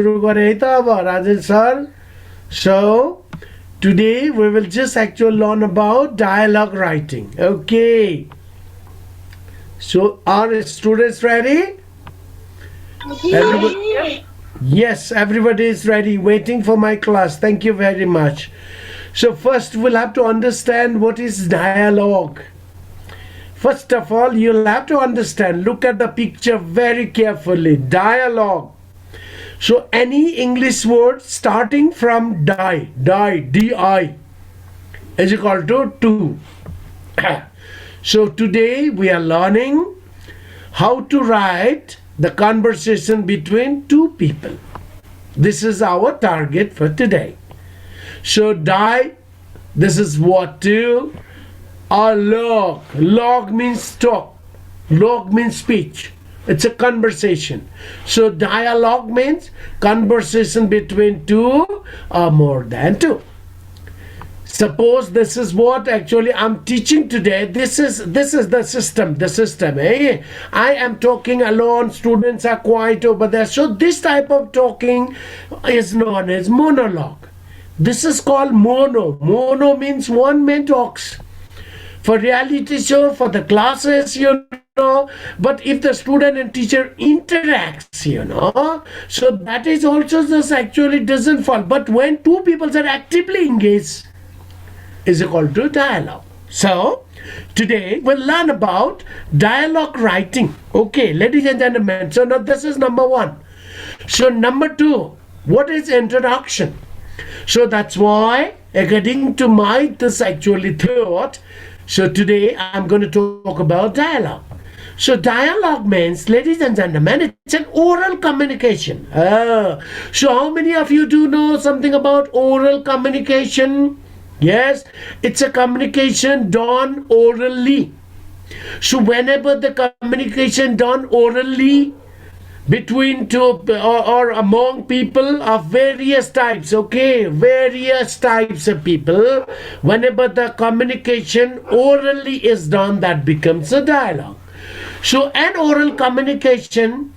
सुरु गरे है त अब Rajesh sir. So today we will just actually learn about dialogue writing. Okay. So are students ready? Everybody, yes, everybody is ready, waiting for my class. Thank you very much. So first we'll have to understand what is dialogue. First of all, you'll have to understand, look at the picture very carefully. Dialogue. So any English word starting from di, is equal to. So today we are learning how to write the conversation between two people. This is our target for today. So this is what to, or log. Log means talk. Log means speech. It's a conversation. So dialogue means conversation between two or more than two. Suppose this is what actually I'm teaching today. This is the system. Eh? I am talking alone. Students are quiet over there. So this type of talking is known as monologue. This is called mono. Mono means one man talks. For reality show, for the classes, but if the student and teacher interacts, so that is also just actually doesn't fall. But when two people are actively engaged, is equal to dialogue. So today we'll learn about dialogue writing. Okay, ladies and gentlemen. So now this is number one. So number two, what is introduction? So that's why, according to my this actually thought, so today I'm going to talk about dialogue. So dialogue means, ladies and gentlemen, it's an oral communication. So how many of you do know something about oral communication? Yes, it's a communication done orally. So whenever the communication done orally between two or among people of various types, okay, various types of people, whenever the communication orally is done, that becomes a dialogue. So an oral communication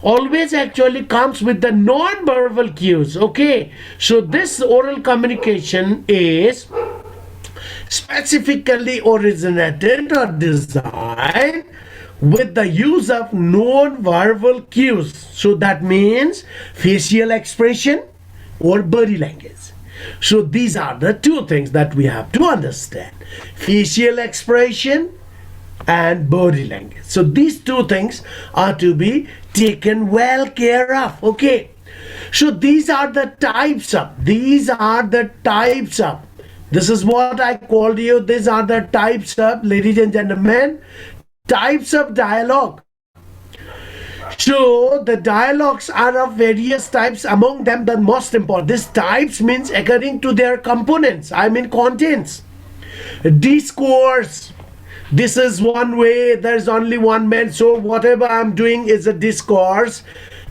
always actually comes with the non-verbal cues, okay. So this oral communication is specifically originated or designed with the use of non-verbal cues. So that means facial expression or body language. So these are the two things that we have to understand: facial expression and body language. So these two things are to be taken well care of, okay. So these are the types of, this is what I called you. These are the types of, ladies and gentlemen, types of dialogue. So the dialogues are of various types. Among them, the most important, these types means according to their components, I mean contents. Discourse, this is one way, there's only one man, so whatever I'm doing is a discourse.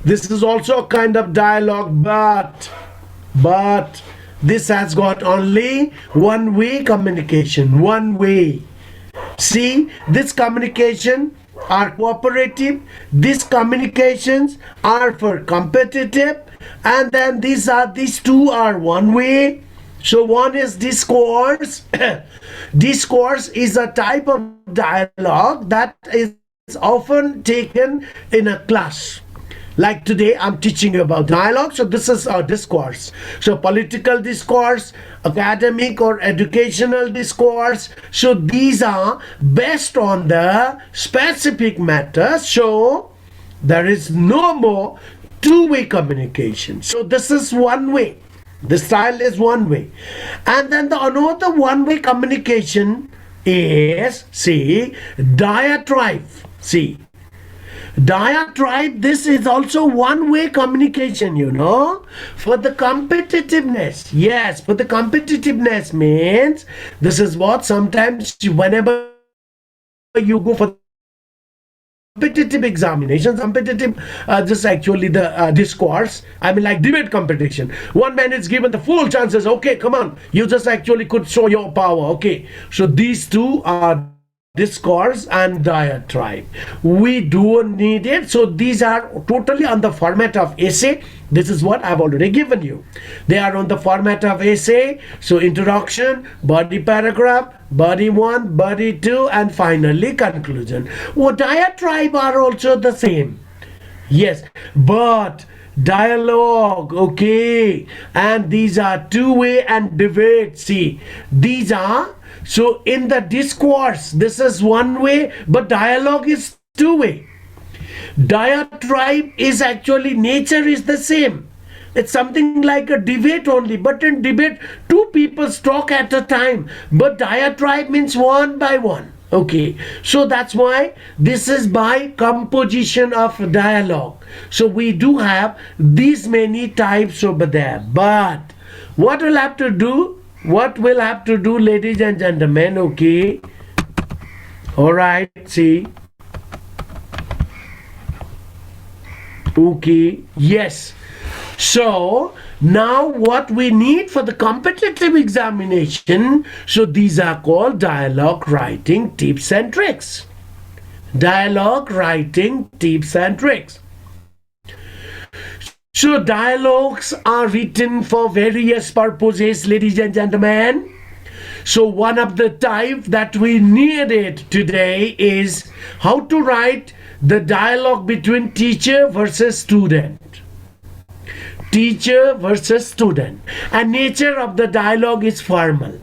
This is also a kind of dialogue, but this has got only one way communication, one way. See, this communication are cooperative, these communications are for competitive, and then these two are one way. So one is discourse. Discourse is a type of dialogue that is often taken in a class. Like today I'm teaching you about dialogue, so this is our discourse. So political discourse, academic or educational discourse, so these are based on the specific matter. So there is no more two-way communication. So this is one way. The style is one way. And then the another one-way communication is, see, diatribe. See, diatribe, this is also one-way communication, for the competitiveness. Yes, for the competitiveness means, this is what sometimes whenever you go for competitive examinations, just actually the discourse, I mean like debate competition, one man is given the full chances, okay, come on, you just actually could show your power, okay. So these two are discourse and diatribe. We don't need it. So these are totally on the format of essay. This is what I've already given you. They are on the format of essay. So introduction, body paragraph, body 1, body 2, and finally conclusion. Diatribe are also the same. Yes, but dialogue, okay, and these are two-way and debate. See, these are, so in the discourse this is one way, but dialogue is two-way. Diatribe is actually, nature is the same. It's something like a debate only, but in debate two people talk at a time, but diatribe means one by one. Okay, so that's why this is by composition of dialogue. So we do have these many types over there. But what we'll have to do, ladies and gentlemen, okay, all right, see, okay, yes. So now what we need for the competitive examination, so these are called dialogue writing tips and tricks. Dialogue writing tips and tricks. So dialogues are written for various purposes, ladies and gentlemen. So one of the type that we needed today is how to write the dialogue between teacher versus student. Teacher versus student, and nature of the dialogue is formal.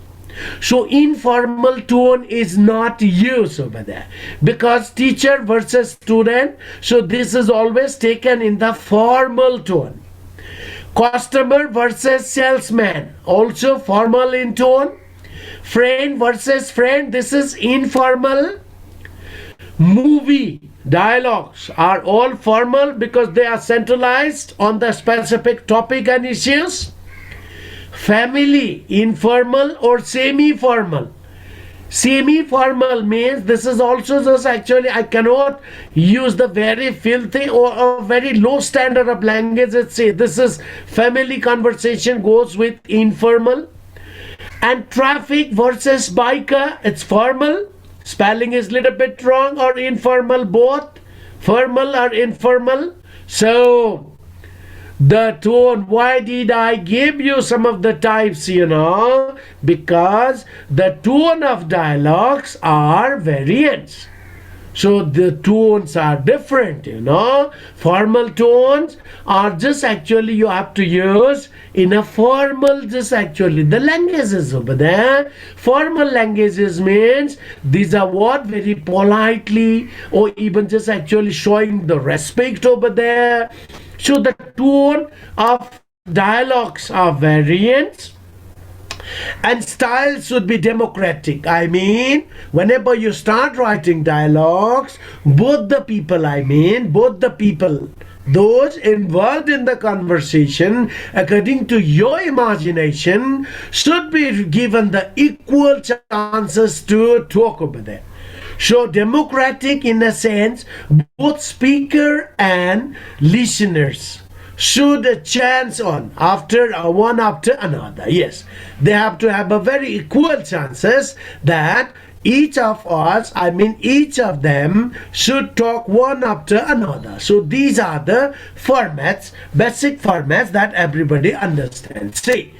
So informal tone is not used over there, because teacher versus student, so this is always taken in the formal tone. Customer versus salesman, also formal in tone. Friend versus friend, this is informal. Movie dialogues are all formal because they are centralized on the specific topic and issues. Family, informal or semi-formal. Semi-formal means this is also just, actually I cannot use the very filthy or a very low standard of language. Let's say this is family conversation goes with informal. And traffic versus biker, it's formal. Spelling is little bit wrong, or informal, both formal or informal. So the tone, why did I give you some of the types, because the tone of dialogues are variants. So the tones are different, Formal tones are just actually you have to use in a formal, just actually the languages over there. Formal languages means these are what very politely or even just actually showing the respect over there. So the tone of dialogues are variants. And style should be democratic. I mean, whenever you start writing dialogues, both the people, those involved in the conversation, according to your imagination, should be given the equal chances to talk over there. So democratic in a sense, both speaker and listeners should a chance on after one after another. Yes, they have to have a very equal chances that each of us, each of them should talk one after another. So these are the formats, basic formats that everybody understands. See,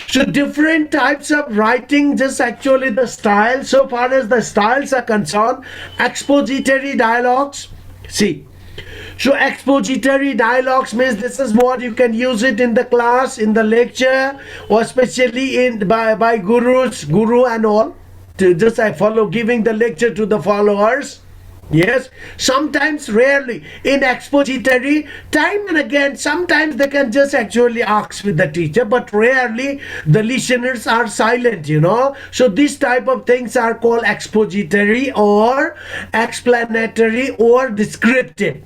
so different types of writing, just actually the style. So far as the styles are concerned, expository dialogues. See, so expository dialogues means this is what you can use it in the class, in the lecture, or especially by guru and all, to just follow giving the lecture to the followers. Yes, sometimes, rarely in expository, time and again, sometimes they can just actually ask with the teacher, but rarely the listeners are silent, So this type of things are called expository or explanatory or descriptive.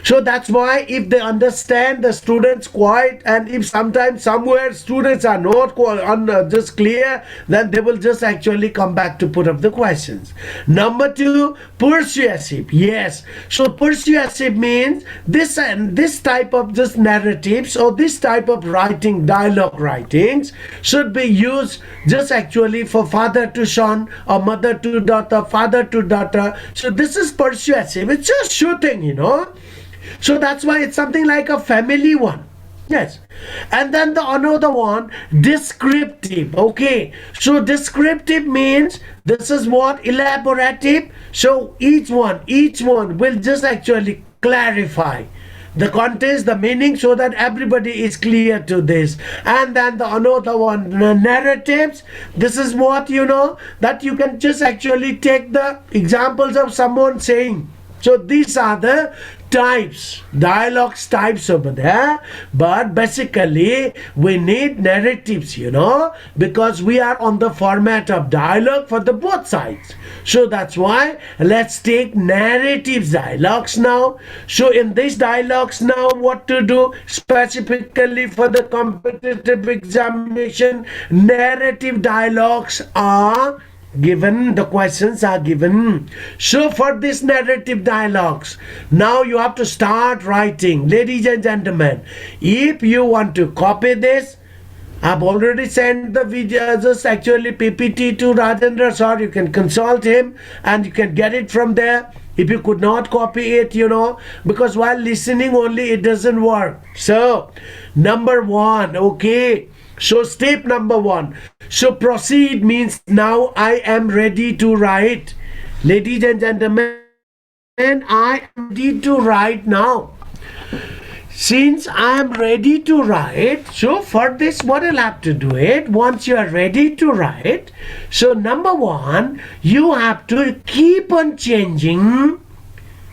So that's why if they understand the students quite, and if sometimes somewhere students are not just clear, then they will just actually come back to put up the questions. Number two, persuasive. Yes, so persuasive means this and this type of just narratives or this type of writing, dialogue writings should be used just actually for father to son or mother to daughter, father to daughter. So this is persuasive. It's just shooting, So that's why it's something like a family one. Yes. And then the another one, descriptive. Okay. So descriptive means this is what? Elaborative. So each one will just actually clarify the context, the meaning, so that everybody is clear to this. And then the another one, narratives. This is what, that you can just actually take the examples of someone saying. So these are the types, dialogues types over there. But basically we need narratives, because we are on the format of dialogue for the both sides. So that's why let's take narratives dialogues now. So in these dialogues now, what to do specifically for the competitive examination, narrative dialogues are given, the questions are given. So for this narrative dialogues, now you have to start writing. Ladies and gentlemen, if you want to copy this, I've already sent the video, just actually PPT to Khagendra Sir. You can consult him and you can get it from there. If you could not copy it, because while listening only it doesn't work. So number one, okay. So step number one. So proceed means now I am ready to write. Ladies and gentlemen, I am ready to write now. Since I am ready to write, so for this what I'll have to do it, once you are ready to write, so number one, you have to keep on changing,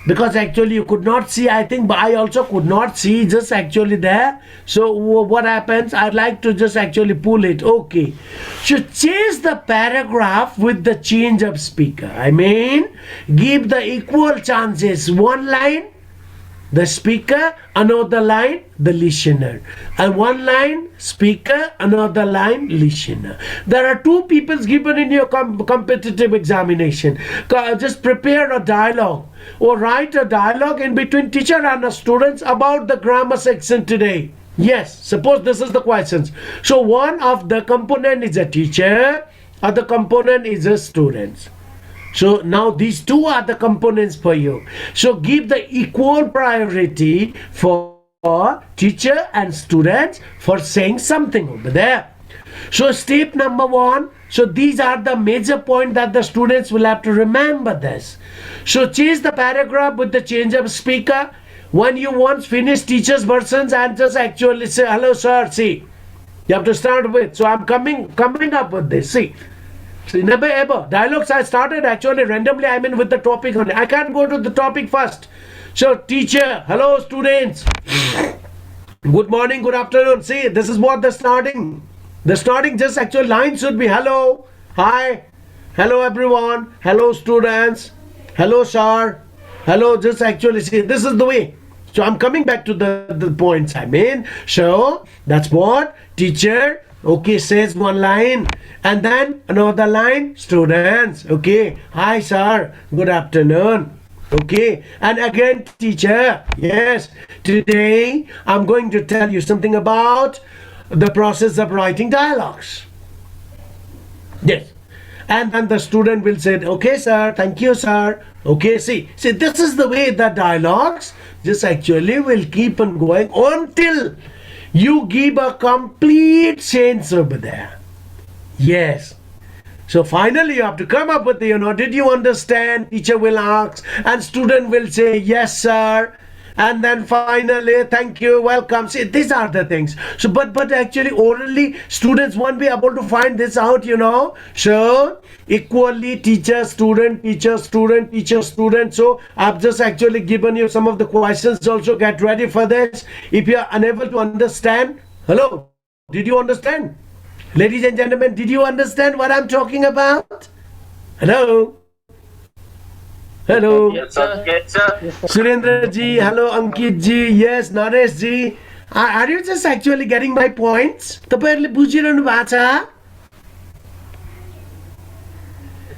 because actually you could not see, I think, but I also could not see just actually there. So what happens, I'd like to just actually pull it. Okay, so change the paragraph with the change of speaker. I mean, give the equal chances. One line the speaker, another line the listener, and one line speaker, another line listener. There are two people given in your competitive examination. Just prepare a dialogue or write a dialogue in between teacher and the students about the grammar section today. Yes, suppose this is the questions. So one of the component is a teacher, other component is a student. So now these two are the components for you. So give the equal priority for teacher and students for saying something over there. So step number one, so these are the major point that the students will have to remember this. So change the paragraph with the change of speaker. When you once finish teacher's versions and just actually say, hello sir, see, you have to start with, so I'm coming up with this, see. So never ever. Dialogues I started actually randomly, I mean with the topic only. I can't go to the topic first. So teacher, hello students. Good morning, good afternoon. See, this is what the starting. The starting just actual line should be hello, hi, hello everyone, hello students, hello sir, hello, just actually see, this is the way. So I'm coming back to the points I mean. So that's what teacher, okay, says one line, and then another line, students, okay, hi sir, good afternoon, okay, and again teacher, yes, today I'm going to tell you something about the process of writing dialogues. Yes, and then the student will say, okay sir, thank you sir, okay, see this is the way the dialogues just actually will keep on going until you give a complete sense over there. Yes. So finally you have to come up with the, did you understand? Teacher will ask and student will say, yes sir. And then finally, thank you, welcome. See, these are the things. So, but actually orally, students won't be able to find this out, So, equally teacher, student, teacher, student, teacher, student. So, I've just actually given you some of the questions. Also, get ready for this. If you are unable to understand, hello, did you understand? Ladies and gentlemen, did you understand what I'm talking about? Hello? Hello. Yes, sir. Yes, sir. Surendra ji, hello Ankit ji, yes, Naresh ji. Are you just actually getting my points? तपाईहरुले बुझिरहनु भएको छ?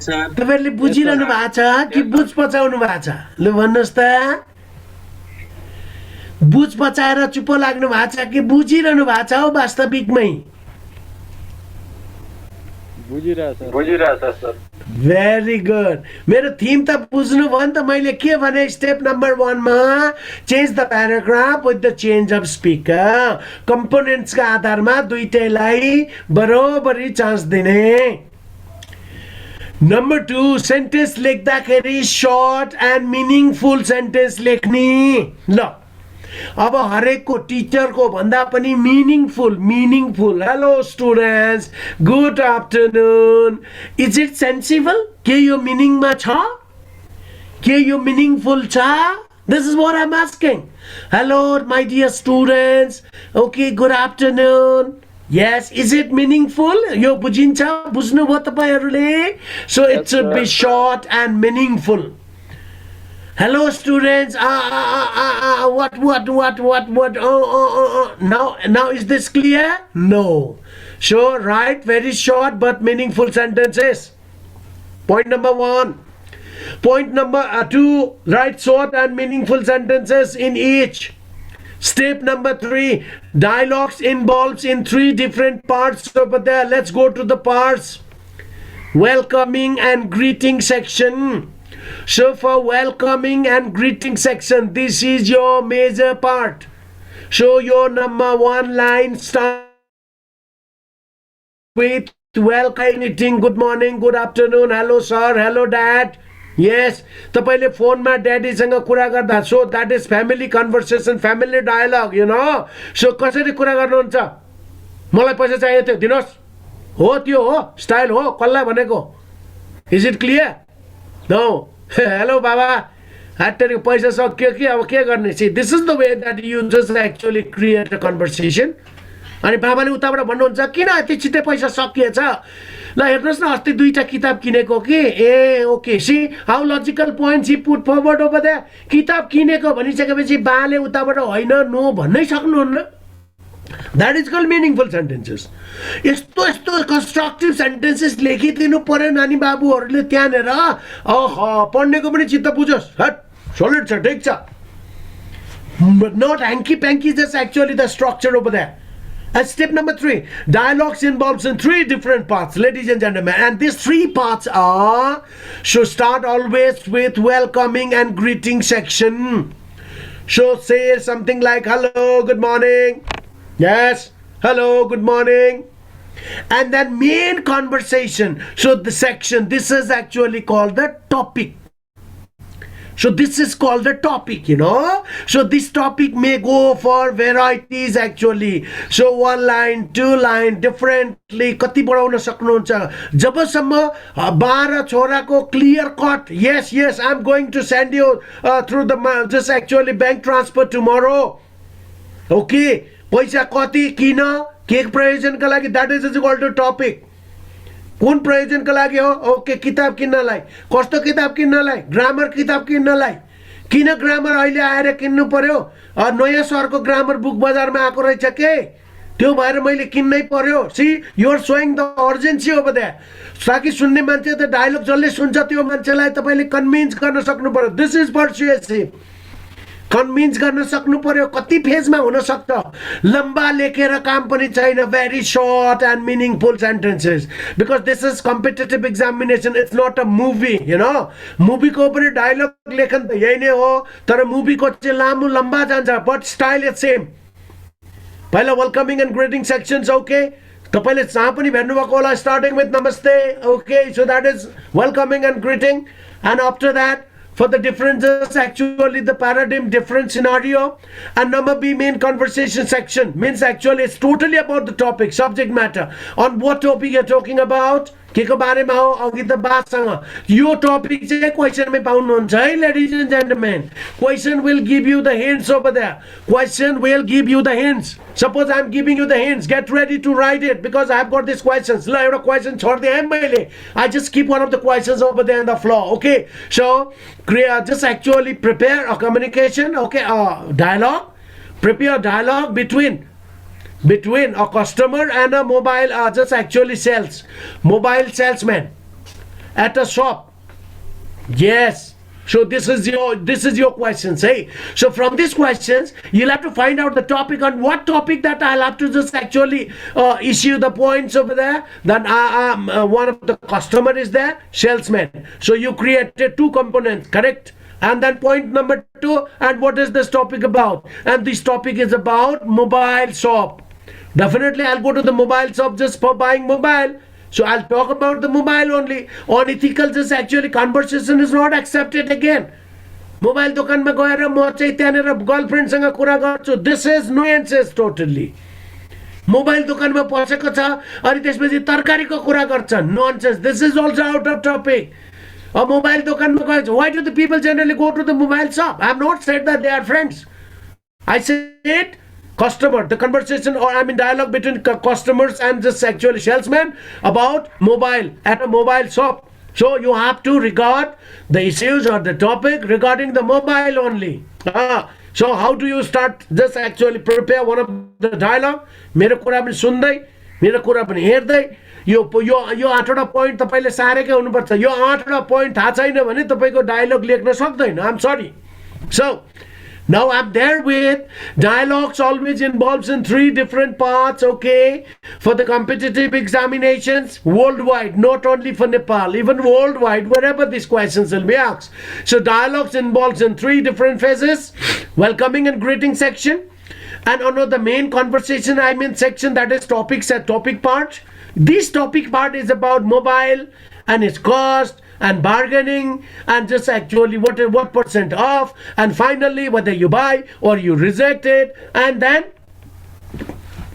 Sir. तपाईहरुले बुझिरहनु भएको छ कि बुझ पचाउनु भएको छ? ल भन्नुस् त. बुझ पचाएर चुप लाग्नु भएको छ कि बुझिरहनु भएको छ हो वास्तविकमै? बुझिरहेछ सर. Very good. मेरो थीम त बुझ्नु भयो नि त. मैले के भने स्टेप नम्बर 1 मा change the paragraph with the change of speaker. Components का आधारमा दुईटैलाई बराबरी चान्स दिने. नम्बर 2 सेन्टेन्स लेख्दाखेरि सर्ट एन्ड मिनिङफुल सेन्टेन्स लेख्ने. ल अब हरेकको टिचरको भन्दा पनि meaningful. Hello students, good afternoon. Is it sensible? के यो मिनिङमा छ? के यो मिनिङफुल छ? This is what I am asking. Hello my dear students. Okay, good afternoon. Yes, is it meaningful? यो बुझिन्छ? बुझ्नुभयो तपाईहरुले? So it should be short and meaningful. Hello students. What? Now is this clear? No. Sure, right? Very short but meaningful sentences. Point number 1. Point number 2. Write short and meaningful sentences in each. Step number 3. Dialogues involves in 3 different parts over there. Let's go to the parts. Welcoming and greeting section. So for welcoming and greeting section, this is your major part. So your number 1 line starts with welcome, greeting, good morning, good afternoon, hello sir, hello dad. Yes, तपाईले फोनमा ड्याडीसँग कुरा गर्दा, so that is family conversation, family dialogue, you know. So कसरी कुरा गर्नुहुन्छ? मलाई पैसा चाहियो थियो, दिनुहोस्. हो त्यो हो, स्टाइल हो, कसलाई भनेको? Is it clear? No. Hello बाबा, हट्टेको पैसा सक्यो कि अब के गर्ने? See, this is the way that you just actually create a conversation. अनि बाबाले उताबाट भन्नुहुन्छ किन यति छिटै पैसा सकिएछ? ल हेर्नुस् न, अस्ति 2टा किताब किनेको कि. ए okay, see how logical points he put forward over there. किताब किनेको भनिसकेपछि बाले उताबाट होइन नो भन्नै सक्नुहुन्न. That is called meaningful sentences. यस्तो constructive sentences लेखिदिनु पर्यो नानी बाबुहरूले त्यहाँनेर. पढ्नेको पनि चित्त बुझोस्. हट, solid छ, ठीक छ. But not hanky-panky, that's actually the structure over there. And step number 3, dialogues involves in 3 different parts, ladies and gentlemen. And these 3 parts are, so start always with welcoming and greeting section. So say something like, hello, good morning. Yes, hello, good morning. And then main conversation. So the section, this is actually called the topic. So this is called the topic, you know. So this topic may go for varieties actually. So 1 line, 2 line, differently. कति बढाउन सक्नुहुन्छ? जबसम्म 12 छोराको clear cut. Yes, I'm going to send you through the just actually bank transfer tomorrow. Okay, पैसा कति, किन, के प्रयोजनका लागि, that is equal to topic. कुन प्रयोजनका लागि हो? ओके, किताब किन्नलाई. कस्तो किताब किन्नलाई? ग्रामर किताब किन्नलाई. किन ग्रामर अहिले आएर किन्नु पर्यो? नयाँ सरको ग्रामर बुक बजारमा आएको रहेछ के? त्यो भएर मैले किन्नै पर्यो. See, you are showing the urgency over there. ताकि सुन्ने मान्छे त डायलग जसले सुन्छ त्यो मान्छेलाई तपाईले कन्भिन्स गर्न सक्नु पर्यो. This is पर्सुएसिभ. कन्भिन्स गर्न सक्नु पर्यो. कति फेजमा हुन सक्छ? लम्बा लेखेर काम पनि छैन. Very short and meaningful sentences. Because this is competitive examination. It's not a movie, you know. मुभीको पनि डायलग लेखन त यही नै हो, तर मुभीको चाहिँ लामो लम्बा जान्छ. But style is same. पहिला welcoming and greeting sections. Okay, तपाईले जहाँ पनि भेट्नुभएको होला, starting with namaste. Okay, so that is welcoming and greeting. And after that, for the differences, actually the paradigm different scenario. And number B, main conversation section, means actually it's totally about the topic, subject matter. On what topic you're talking about? के को बारेमा हो अघि त बासँग यो topic चाहिँ क्वेसनमै पाउनुहुन्छ है ladies and gentlemen question will give you the hints over there question will give you the hints suppose I am giving you the hints get ready to write it because I have got this questions ल एउटा question छोड्दिएँ मैले I just keep one of the questions over there on the floor okay so just actually prepare a communication okay dialogue prepare dialogue between a customer and a mobile just actually mobile salesman at a shop yes so this is your questions hey so from these questions you'll have to find out the topic on what topic that I'll have to just actually issue the points over there then one of the customer is there salesman so you created two components correct and then point number 2 and what is this topic about and this topic is about mobile shop definitely I'll go to the mobile shop just for buying mobile so I'll talk about the mobile only unethical just actually conversation is not accepted again mobile दोकानमा गएर म चाहिँ त्यहाँनेर girlfriend सँग कुरा गर्छु this is nuances totally mobile दोकानमा पसेको छ अनि त्यसपछि तरकारीको कुरा गर्छ nonsense this is also out of topic a mobile दोकानमा गएछ why do the people generally go to the mobile shop I have not said that they are friends I said customer the conversation or I mean dialogue between customers and just actually salesman about mobile at a mobile shop so you have to regard the issues or the topic regarding the mobile only so how do you start just actually prepare one of the dialogue मेरो कुरा पनि सुन्दै मेरो कुरा पनि हेर्दै यो 8वटा point तपाईले सारेकै हुनुपर्छ यो 8वटा पोइन्ट थाहा छैन भने तपाईको डायलग लेख्न सक्दैन I'm sorry so now I'm there with dialogues always involves in 3 different parts okay for the competitive examinations worldwide not only for Nepal even worldwide wherever these questions will be asked so dialogues involves in 3 different phases welcoming and greeting section and under the main conversation I mean section that is topics and topic part this topic part is about mobile and its cost and bargaining and just actually what percent off and finally whether you buy or you reject it and then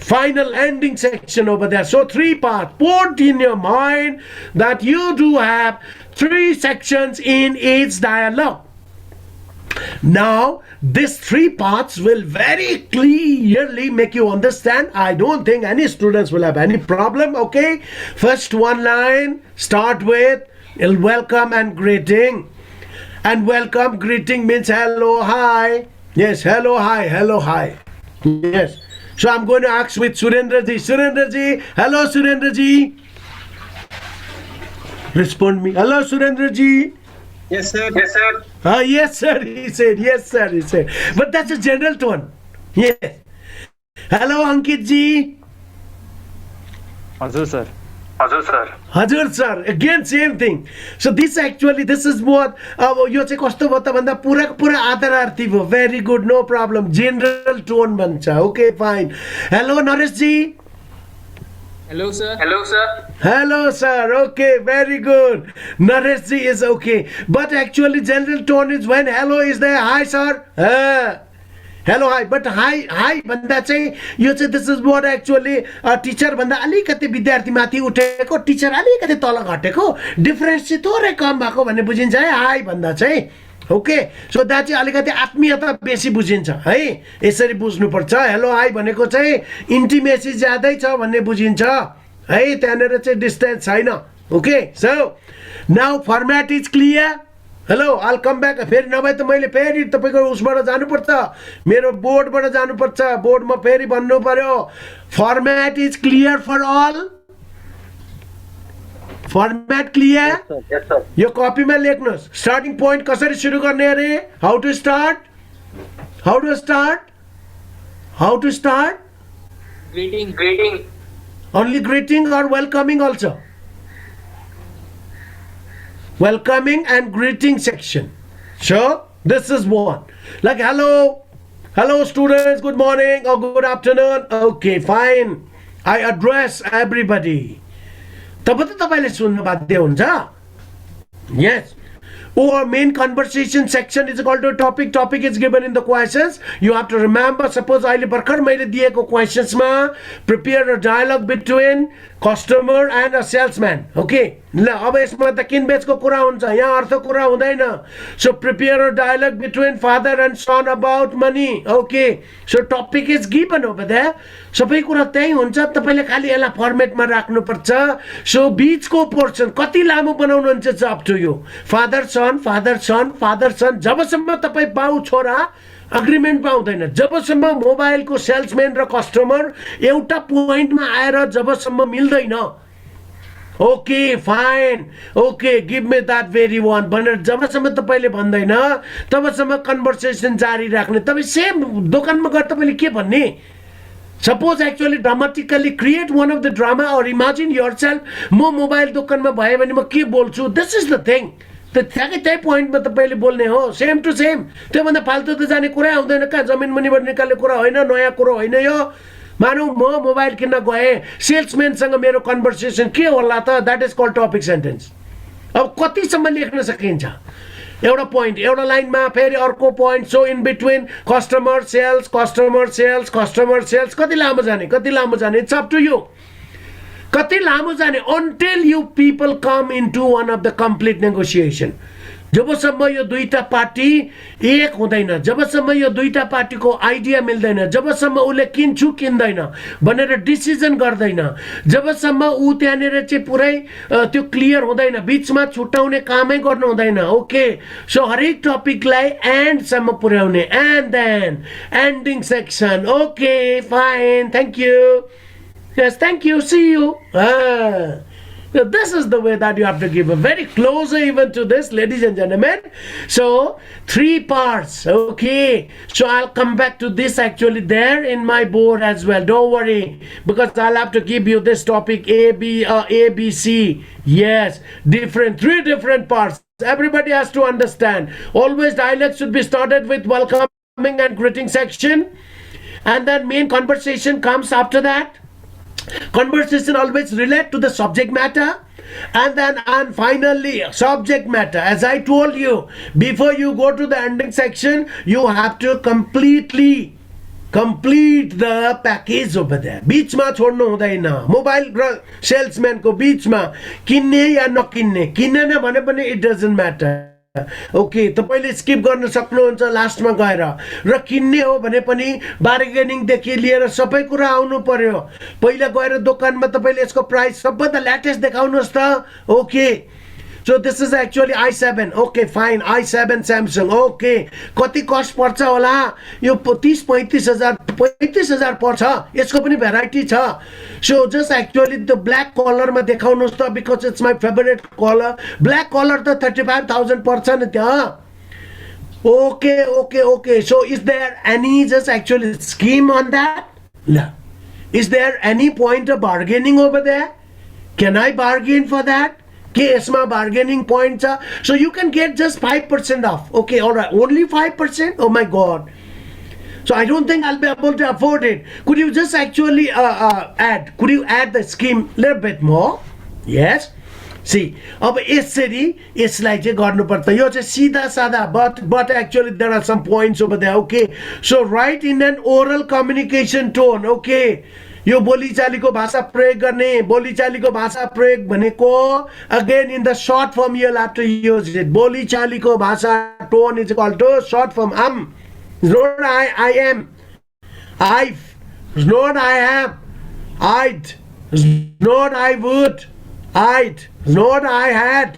final ending section over there so 3 parts put in your mind that you do have 3 sections in each dialogue now these 3 parts will very clearly make you understand I don't think any students will have any problem okay first one line start with welcome and greeting and welcome greeting means hello hi yes hello hi yes so I'm going to ask with Surendra ji hello Surendra ji respond me hello Surendra ji yes sir yes sir he said but that's a general tone yes hello Ankit ji Hazur sir again same thing so this is what यो चाहिँ कस्तो भयो त भन्दा पुरा आदरार्थी भयो very good no problem general tone भन्छ okay fine hello Naresh ji hello sir okay very good Naresh ji is okay but actually general tone is when hello is there hi sir hello hi but hi भन्दा चाहिँ यो चाहिँ this is what actually Stitcher भन्दा अलिकति विद्यार्थी माथि उठेको Stitcher अलिकति तल घटेको डिफरेन्स चाहिँ थोरै कम भएको भन्ने बुझिन्छ है हाई भन्दा चाहिँ ओके सो दा चाहिँ अलिकति आत्मीयता बेसी बुझिन्छ है यसरी बुझ्नुपर्छ हेलो हाई भनेको चाहिँ इन्टिमेसी ज्यादै छ भन्ने बुझिन्छ है त्यहाँनेर चाहिँ डिस्टेन्स छैन okay so now format is clear hello I'll come back फेरि नभए त मैले फेरि तपाईको उसबाट जानुपर्छ मेरो बोर्डबाट जानुपर्छ बोर्डमा फेरि भन्नु पर्यो format is clear for all format clear yes sir यो कपीमा लेख्नुस् स्टार्टिङ पोइन्ट कसरी सुरु गर्ने अरे how to start greeting only greeting or welcoming also welcoming and greeting section so this is one like hello students good morning or good afternoon okay fine I address everybody तब त तपाईले सुन्न बाध्य हुन्छ yes or main conversation section is called to topic. Topic is given in the questions. You have to remember, suppose I bharkar मैले दिएको questions मा prepare a dialogue between customer and a salesman. Okay, ल अब यसमा त किनबेचको कुरा हुन्छ, यहाँ अर्थ कुरा हुँदैन. So prepare a dialogue between father and son about money. Okay, so topic is given over there. सबै कुरा त्यही हुन्छ, तपाईले खाली यसलाई फर्मेटमा राख्नुपर्छ. सो बीचको पोर्सन कति लामो बनाउनुहुन्छ it's up to you. Father son father son father son जबसम्म तपाई बाउ छोरा अग्रिमेन्ट पाउँदैन, जबसम्म मोबाइलको सेल्सम्यान र कस्टमर एउटा पोइन्टमा आएर जबसम्म मिल्दैन. Okay fine, okay give me that very one भनेर जबसम्म तपाईले भन्दैन तबसम्म कन्भर्सेसन जारी राख्ने. तपाई सेम दोकानमा गएर तपाईले के भन्ने. Suppose actually dramatically create one of the drama or imagine yourself म मोबाइल दोकानमा भए भने म के बोल्छु. This is the thing. त्यही पोइन्टमा तपाईले बोल्ने हो. Same to same. त्योभन्दा फाल्तु त जाने कुरै आउँदैन. कहाँ जमिन मुनिबाट निकाल्ने कुरा होइन, नयाँ कुरो होइन यो. मानौ म मोबाइल किन्न गएँ, सेल्सम्यानसँग मेरो कन्भर्सेसन के होला त, that is called topic sentence. अब कतिसम्म लेख्न सकिन्छ एउटा पोइन्ट एउटा लाइनमा, फेरि अर्को point. So in between customer sales customer sales customer sales कति लामो जाने कति लामो जाने इट्स अप टु यु. कति लामो जाने until you people come into one of the complete negotiation. जबसम्म यो दुईटा पार्टी एक हुँदैन, जबसम्म यो दुईटा पार्टीको आइडिया मिल्दैन, जबसम्म उले किन्छु किन्दैन भनेर डिसिजन गर्दैन, जबसम्म उ त्यहाँनेर चाहिँ पुरै त्यो क्लियर हुँदैन, बीचमा छुटाउने कामै गर्नु हुँदैन. ओके, सो हरेक टपिकलाई एन्ड सम्म पुर्याउने. And then ending section. Okay fine, thank you. Yes, thank you. See you. So this is the way that you have to give a very closer even to this, ladies and gentlemen. So 3 parts. Okay. So I'll come back to this actually there in my board as well. Don't worry, because I'll have to give you this topic A, B, C. Yes, different 3 different parts. Everybody has to understand. Always dialogue should be started with welcoming and greeting section, and then main conversation comes after that. Conversation always relate to the subject matter, and finally subject matter. As I told you, before you go to the ending section, you have to completely complete the package over there. बीचमा छोड्नु हुँदैन. Mobile र salesman को बीचमा किन्ने या नकिन्ने, किन्ने भने पनि इट डजन्ट म्याटर. ओके, तपाईले स्किप गर्न सक्नुहुन्छ लास्टमा गएर. र किन्ने हो भने पनि बार्गेनिङ देखि लिएर सबै कुरा आउनु पर्यो. पहिला गएर दोकानमा तपाईले यसको प्राइस सबभन्दा लेटेस्ट देखाउनुहोस् त. Okay, so this is actually i7. okay fine, i7 Samsung. okay, कति कस्ट पर्छ होला यो? 30-35,000 पर्छ. यसको पनि भेराइटी छ. so just actually the black color मा देखाउनुहोस् त, because it's my favorite color. black color त 35,000 पर्छ नि त्यहाँ. okay, so is there any just actually scheme on that? No. Is there any point of bargaining over there? Can I bargain for that? के यसमा bargaining point छ? So you can get just 5% off. Okay, all right, only 5%? oh my god. So I don't think I'll be able to afford it. Could you just actually could you add the scheme little bit more? Yes. See, अब यसरी यसलाई चाहिँ गर्नुपर्छ. यो चाहिँ सिधा सादा, but actually there are some points over there. Okay, so write in an oral communication tone. Okay, यो बोलीचालीको भाषा प्रयोग गर्ने. बोलीचालीको भाषा प्रयोग भनेको again in the short form you'll have to use it. बोलीचालीको भाषा tone is called to short form. Not I am, I've, not I am, I'd, not I would, I'd, not I had.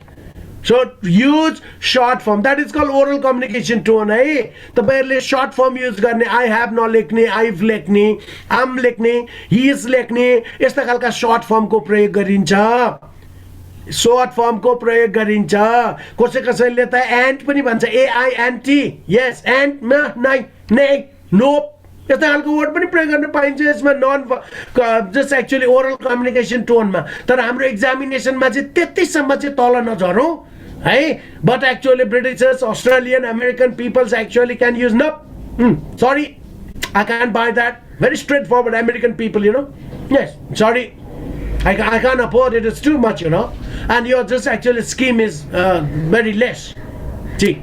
So use short form. That is called oral communication tone. है तपाईहरुले short form use गर्ने. I have नलेख्ने, I've लेख्ने, I'm लेख्ने, he is लेख्ने, यस्ता खालका short form को प्रयोग गरिन्छ. short form को प्रयोग गरिन्छ. कसैले त and पनि भन्छ, AINT. yes, and नै नै nope, यस्ता खालको वर्ड पनि प्रयोग गर्न पाइन्छ यसमा non just actually oral communication टोनमा. तर हाम्रो एक्जामिनेसनमा चाहिँ त्यतिसम्म चाहिँ तल नझरौँ है. But actually Britishers, Australian, American peoples actually can use nope. Sorry, I can't buy that. Very straightforward American people, you know. Yes, sorry, I can't afford it. It's too much, you know. And your just actually scheme is very less. See.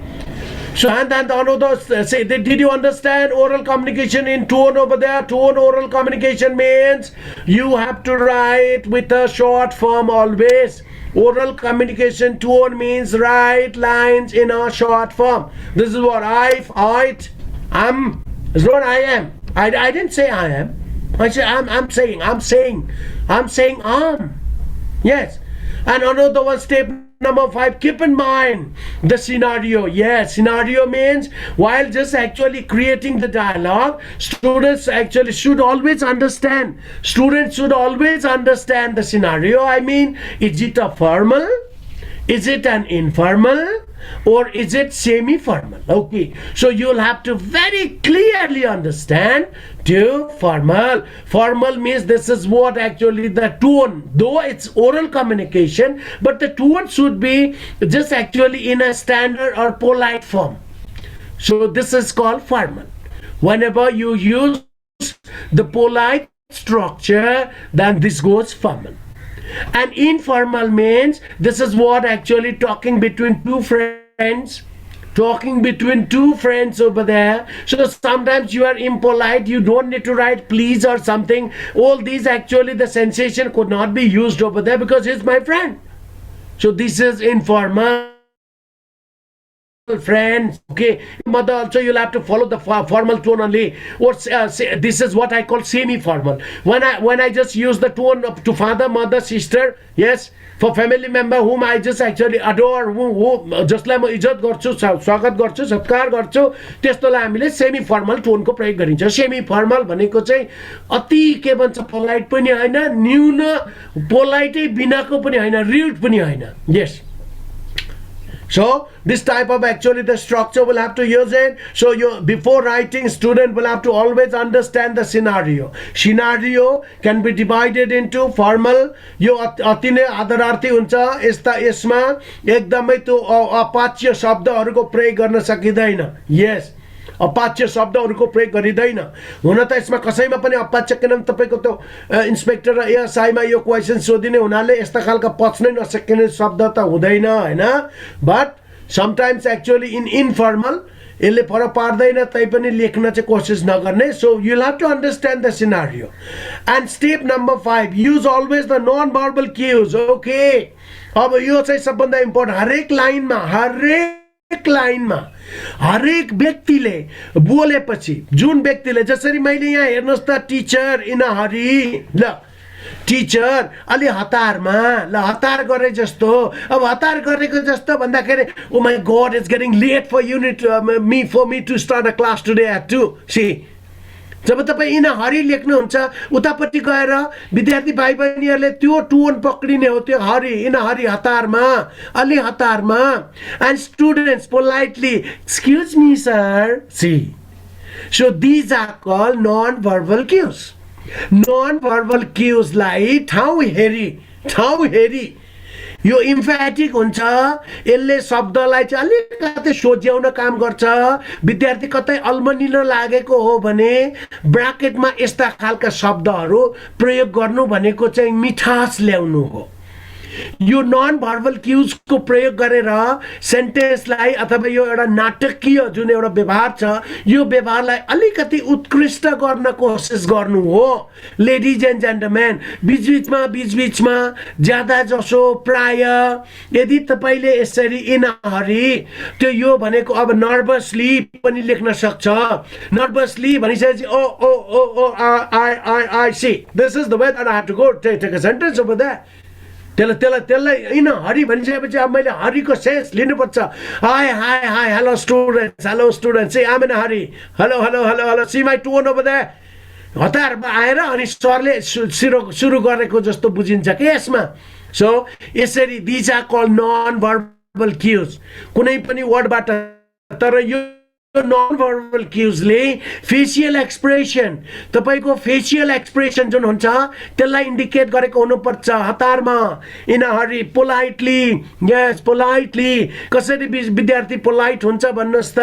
So and another say, did you understand oral communication in tone over there? Tone oral communication means you have to write with a short form always. Oral communication tone means write lines in a short form. This is what I, am. It's not I am. I didn't say I am. I say I'm saying. Yes. And another one, step number 5, keep in mind the scenario. Yes, scenario means while just actually creating the dialogue, students actually should always understand. Students should always understand the scenario. I mean, is it a formal? Is it an informal? Or is it semi-formal? Okay, so you'll have to very clearly understand to formal. Formal means this is what actually the tone, though it's oral communication, but the tone should be just actually in a standard or polite form. So this is called formal. Whenever you use the polite structure, then this goes formal. And informal means this is what actually talking between two friends over there. So sometimes you are impolite, you don't need to write please or something. All these actually the sensation could not be used over there because he's my friend. So this is informal. Friends, okay, mother also you'll have to follow the formal tone only. Or this is what I call semi-formal. When I just use the tone to father, mother, sister, yes, for family member whom I just actually adore, who जसलाई म इज्जत गर्छु, स्वागत गर्छु, सत्कार गर्छु, त्यस्तोलाई हामीले semi formal टोनको प्रयोग गरिन्छ. सेमी फर्मल भनेको चाहिँ अति के भन्छ पोलाइट पनि हैन, न्यून पोलाइटै बिनाको पनि हैन, rude पनि हैन. Yes. So this type of actually the structure will have to use it. So you before writing, student will have to always understand the scenario. Scenario can be divided into formal. यो अति नै आदरार्थी हुन्छ. यसमा एकदमै त्यो अपाच्य शब्दहरूको प्रयोग गर्न सकिदैन. Yes. अपाच्य शब्दहरूको प्रयोग गरिदैन. हुन त यसमा कसैमा पनि अपाच्य किनभने तपाईको त्यो इन्स्पेक्टर र एएसआई मा यो क्वेशन सोधिने हुनाले यस्ता खालका पच्नै नसकिने शब्द त हुँदैन हैन. But sometimes actually in informal यसले फरक पार्दैन तै पनि लेख्न चाहिँ कोशिश नगर्ने. So you have to understand the scenario. And step number 5, use always the non verbal cues. Okay, अब यो चाहिँ सबभन्दा इम्पोर्टेन्ट. हरेक लाइनमा हरेक व्यक्तिले बोलेपछि जुन व्यक्तिले जसरी मैले यहाँ हेर्नुस् त टिचर इन अ हरी, ल टिचर अलि हतारमा, ल हतार गरे जस्तो. अब हतार गरेको जस्तो भन्दाखेरि oh my god it's getting late for unit for me to start a class today at 2. See जब तपाईँ इन हरी लेख्नुहुन्छ उतापट्टि गएर विद्यार्थी भाइ बहिनीहरूले त्यो टोन पक्रिने हो. त्यो हरी, इन हरी, हतारमा, अलि हतारमा. And students politely excuse me sir. See so these are called non verbal cues. Non verbal क्यूजलाई ठाउँ हेरी यो इम्फेटिक हुन्छ. यसले शब्दलाई चाहिँ अलिकति सोझ्याउन काम गर्छ. विद्यार्थी कतै अल्मनिन लागेको हो भने ब्राकेटमा यस्ता खालका शब्दहरू प्रयोग गर्नु भनेको चाहिँ मिठास ल्याउनु हो. यो नन भर्बल क्यूज को प्रयोग गरेर सेन्टेन्सलाई अथवा यो एउटा नाटकीय जुन एउटा व्यवहार छ यो व्यवहारलाई अलिकति उत्कृष्ट गर्न कोसिस गर्नु हो. लेडिज एन्ड जेन्टलमेन, बीचबीचमा ज्यादा जसो प्राय यदि तपाईले यसरी इन हरी त्यो यो भनेको अब नर्भसली पनि लेख्न सक्छ. नर्भसली भनिसकेपछि oh oh oh oh I see this is the way that I have to go take a sentence over there. त्यसलाई इन हरी भनिसकेपछि अब मैले हरीको सेन्स लिनुपर्छ. Hi hello students see I'm in hurry, hello see my tone over there. हतारमा आएर अनि सरले सुरु गरेको जस्तो बुझिन्छ कि यसमा. सो यसरी these are called non verbal cues कुनै पनि वर्डबाट. तर यो नन भर्बल क्यूजले फेसियल एक्सप्रेसन, तपाईको फेसियल एक्सप्रेसन जुन हुन्छ त्यसलाई इन्डिकेट गरेको हुनुपर्छ. हतारमा, in a hurry, politely. Yes, politely. कसरी विद्यार्थी पोलाइट हुन्छ भन्नुहोस् त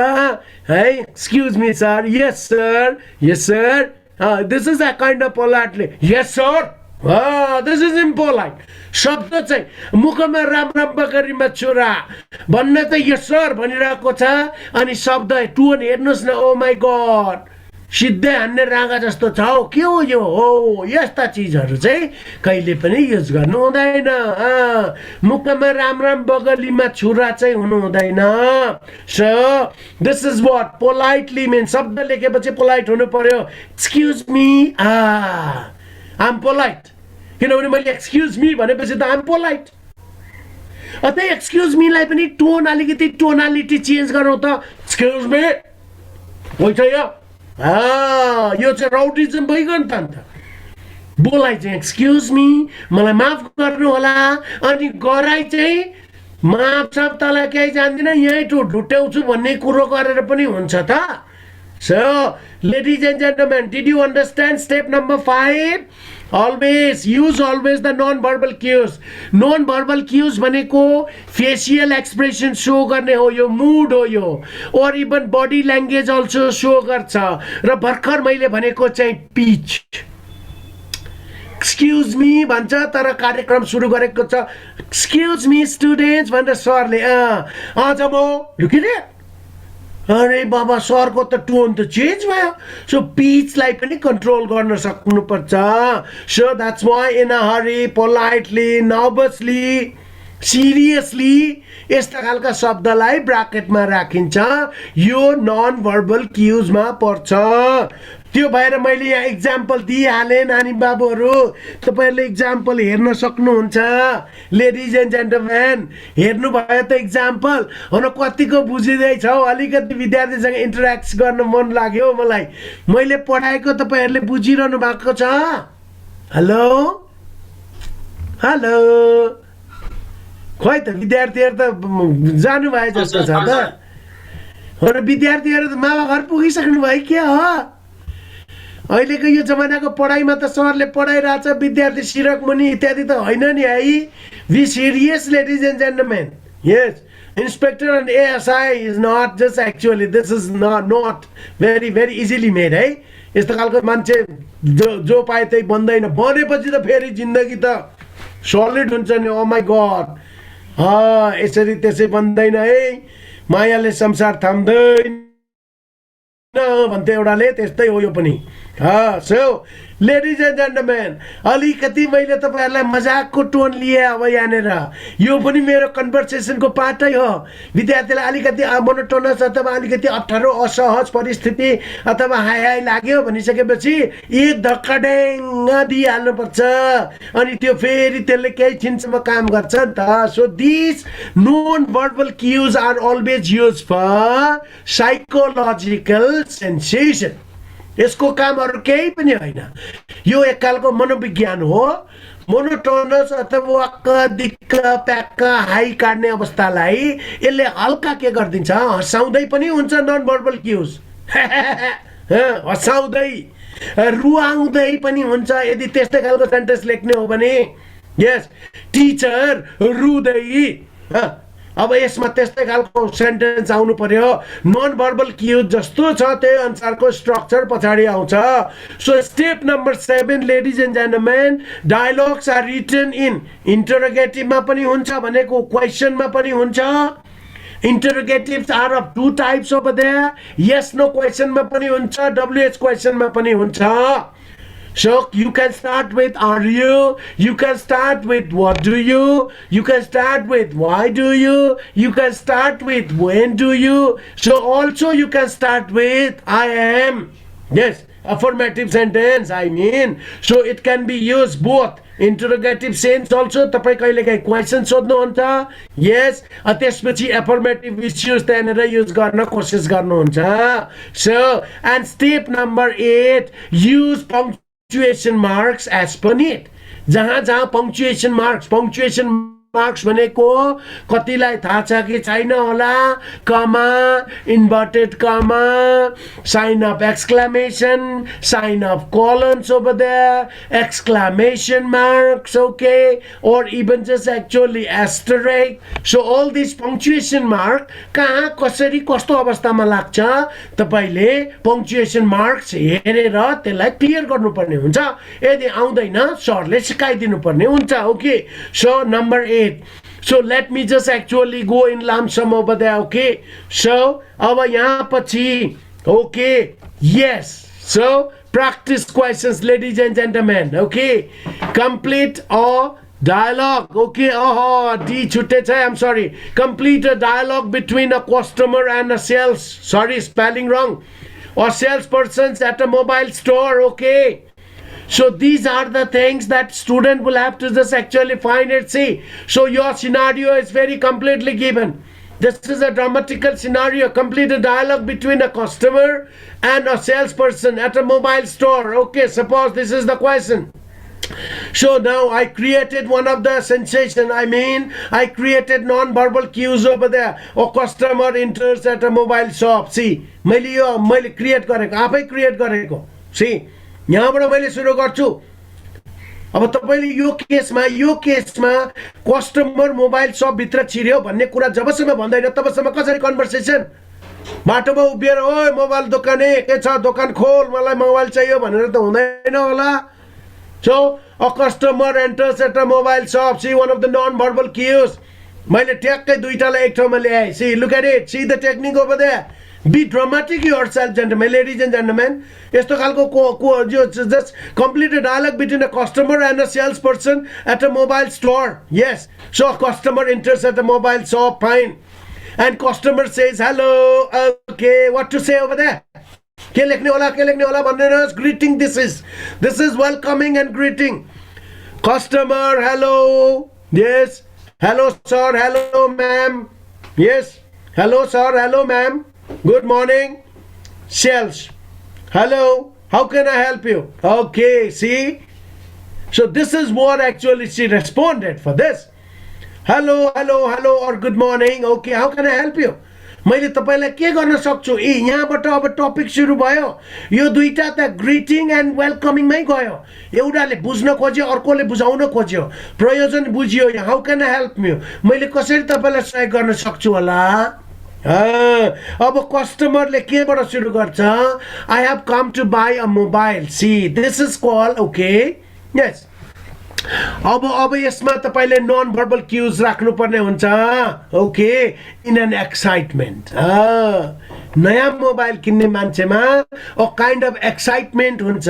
है. Excuse me sir. Yes sir. This is a kind of politely. Yes sir. This is impolite शब्द चाहिँ मुखमा राम राम बगरीमा छोरा भन्न त यो सर भनिरहेको छ अनि शब्द टोन हेर्नुहोस् न ओ माई गड सिधै हान्ने रागा जस्तो छ हौ के हो यो हो यस्ता चिजहरू चाहिँ कहिले पनि युज गर्नु हुँदैन मुखमा राम राम बगलीमा छुरा चाहिँ हुनु हुँदैन so this is what politely मिन शब्द लेखेपछि पोलाइट हुनु पर्यो एक्सक्युज मी आइ एम पोलाइट किनभने मैले एक्सक्युज मी भनेपछि त आइ एम पोलाइट अतः एक्सक्युज मीलाई पनि टोन अलिकति टोनालिटी चेन्ज गरौँ त एक्सक्युज मी होइन यो चाहिँ राउडिजम भइगयो नि त अन्त बोलाइ चाहिँ एक्सक्युज मी मलाई माफ गर्नु होला अनि गराइ चाहिँ माफ साफ तँलाई केही जान्दिनँ यहीँ ढुट्याउँछु भन्ने कुरो गरेर पनि हुन्छ त So, ladies and gentlemen, did you understand step number 5? Always the non-verbal cues. Non-verbal cues भनेको facial expression show गर्ने हो यो mood हो यो or even body language also show गर्छ र भर्खर मैले भनेको चाहिँ pitch. Excuse me भन्छ तर कार्यक्रम सुरु गरेको छ Excuse me students भनेर सरले आज म लुकिने अरे बाबा सरको त टोन त चेन्ज भयो सो पिचलाई पनि कन्ट्रोल गर्न सक्नुपर्छ so that's why in a hurry politely nervously seriously यस्ता खालका शब्दलाई ब्राकेटमा राखिन्छ यो नन भर्बल क्युजमा पर्छ त्यो भएर मैले यहाँ इक्जाम्पल दिइहालेँ नानी बाबुहरू तपाईहरुले इक्जाम्पल हेर्न सक्नुहुन्छ लेडिज एन्ड जेन्टलमेन हेर्नु भयो त इक्जाम्पल हुन कतिको बुझिदैछ हौ अलिकति विद्यार्थीसँग इन्टरेक्ट गर्न मन लाग्यो मलाई मैले पढाएको तपाईहरुले बुझिरहनु भएको छ हेलो हेलो खै त विद्यार्थीहरु त जानु भए जस्तो छ त हुन विद्यार्थीहरु त मामा घर पुगिसक्नु भयो के हो अहिलेको यो जमानाको पढाइमा त सरले पढाइरहेछ विद्यार्थी शिरक मुनि इत्यादि त होइन नि है be serious ladies and gentlemen yes inspector and ASI is not just actually this is not very easily made है यस्तो खालको मान्छे जो पाए त्यही बन्दैन बनेपछि त फेरि जिन्दगी त सलिड हुन्छ नि ओ माय गॉड यसरी त्यसै बन्दैन है मायाले संसार थाम्दैन भन्थे एउटाले त्यस्तै हो यो पनि सो लेडिज एन्ड जेन्टलमेन अलिकति मैले तपाईहरुलाई मजाकको टोन लिए अब यहाँनेर यो पनि मेरो कन्भर्सेसनको पार्टै हो विद्यार्थीलाई अलिकति मोनोटोनस अथवा अलिकति अप्ठ्यारो असहज परिस्थिति अथवा हाई हाई लाग्यो भनिसकेपछि एक धक्का ड्याङ्ग दिइहाल्नुपर्छ अनि त्यो फेरि त्यसले केही छिनसम्म काम गर्छ नि त so this non verbal cues are always use for psychological sensation यसको कामहरु केही पनि हैन यो एक खालको मनोविज्ञान हो मोनोटोनस अथवा वाक्क दिक्क प्याक्क हाई काट्ने अवस्थालाई यसले हल्का के गर्दिन्छ हसाउँदै पनि हुन्छ नन भर्बल क्युज हसाउँदै रुवाउँदै पनि हुन्छ यदि त्यस्तै खालको सेन्टेन्स लेख्ने हो भने यस टिचर रुदै अब यसमा त्यस्तै खालको सेन्टेन्स आउनु पर्यो नन भर्बल क्युज जस्तो छ त्यही अनुसारको स्ट्रक्चर पछाडी आउँछ so step number 7 ladies and gentlemen dialogues are written in इन्टरोगेटिभमा पनि हुन्छ भनेको क्वेशनमा पनि हुन्छ interrogatives are of two types over there yes no क्वेशनमा पनि हुन्छ डब्ल्युएच क्वेशनमा पनि हुन्छ So you can start with are you can start with what do you can start with why do you can start with when do you so also you can start with I am yes affirmative sentence I mean so it can be used both interrogative sense also तपाई कहिलेकाहीँ question सोध्नुहुन्छ yes त्यसपछि affirmative issues त्यहाँनेर use गर्न कोशिश गर्नुहुन्छ so and step number 8 use punctuation marks as per need जहाँ punctuation marks punctuation marks भनेको कतिलाई थाहा छ कि छैन होला कमा इन्भर्टेड कमा sign of exclamation sign of colons over there exclamation marks okay or even just actually asterisk so all these punctuation mark कहाँ कसरी कस्तो अवस्थामा लाग्छ तपाईले punctuation marks हेरेर त्यसलाई क्लियर गर्नुपर्ने हुन्छ यदि आउँदैन सरले सिकाइदिनु पर्ने हुन्छ okay so number 8 so let me just actually go in lump sum over there okay so अब यहाँ पछि okay yes so practice questions ladies and gentlemen okay complete a dialogue okay D chute chai I'm sorry complete a dialogue between a customer and a sales sorry spelling wrong or salespersons at a mobile store okay so these are the things that student will have to just actually find and see so your scenario is very completely given this is a dramatical scenario complete a dialogue between a customer and a salesperson at a mobile store okay suppose this is the question so now I created one of the sensation I created non-verbal cues over there a customer enters at a mobile shop see मैले create गरेको आफै create गरेको see यहाँबाट मैले सुरु गर्छु अब तपाईले यो केसमा कस्टमर मोबाइल शप भित्र छिर्यो भन्ने कुरा जबसम्म भन्दैन तबसम्म कसरी कन्भर्सेसन बाटोमा उभिएर ओइ मोबाइल दोकाने के छ दोकान खोल मलाई मोबाइल चाहियो भनेर त हुँदैन होला so a customer enters at a mobile shop see one of the non-verbal cues मैले ट्याक्कै दुईटालाई एक ठाउँमा ल्याए see look at it see the technique over there be dramatic yourself gentlemen ladies and gentlemen यस्तो खालको just complete a dialogue between a customer and a salesperson at a mobile store yes so a customer enters at a mobile shop fine and customer says hello okay what to say over there के लेख्ने होला भन्नुस् greeting this is welcoming and greeting customer hello yes hello sir hello ma'am yes hello sir hello ma'am good morning sales hello how can I help you okay see so this is what actually she responded for this hello or good morning okay how can I help you मैले तपाईलाई के गर्न सक्छु यहाँबाट अब topic सुरु भयो यो दुईटा त ग्रीटिङ एन्ड वेलकमिङ मै गयो एउटाले बुझ्न खोज्यो अर्कोले बुझाउन खोज्यो प्रयोजन बुझियो how can I help you मैले कसरी तपाईलाई सहयोग गर्न सक्छु होला अब कस्टमरले केबाट सुरु गर्छ I have come to buy a mobile see this is called okay yes अब यसमा तपाईले नन भर्बल क्यूज राख्नु पर्ने हुन्छ ओके इन एन एक्साइटमेन्ट नयाँ मोबाइल किन्ने मान्छेमा अ काइन्ड अफ एक्साइटमेन्ट हुन्छ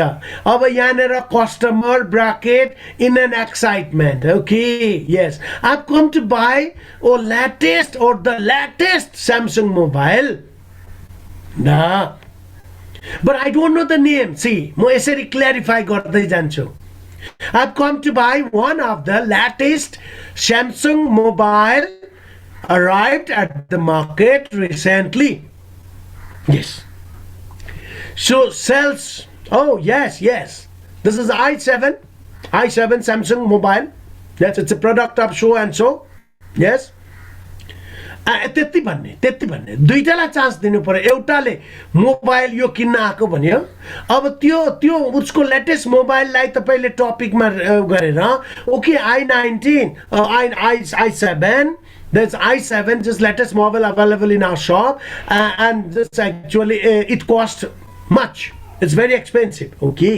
अब यहाँनेर customer bracket in an excitement okay yes I have come to buy oh latest or the latest Samsung mobile but I don't know the name see म यसरी clarify गर्दै जान्छु I've come to buy one of the latest Samsung mobile arrived at the market recently. Yes. So sells. Oh yes. This is i7 Samsung mobile. Yes, it's a product of so and so. Yes. त्यति भन्ने दुईटालाई chance दिनु पर्यो एउटाले mobile यो किन्न आको भन्यो अब त्यो उसको लेटेस्ट मोबाइललाई तपाईले टपिकमा गरेर okay i19 i7 there's i7 just latest mobile available in our shop and this actually it costs much it's very expensive okay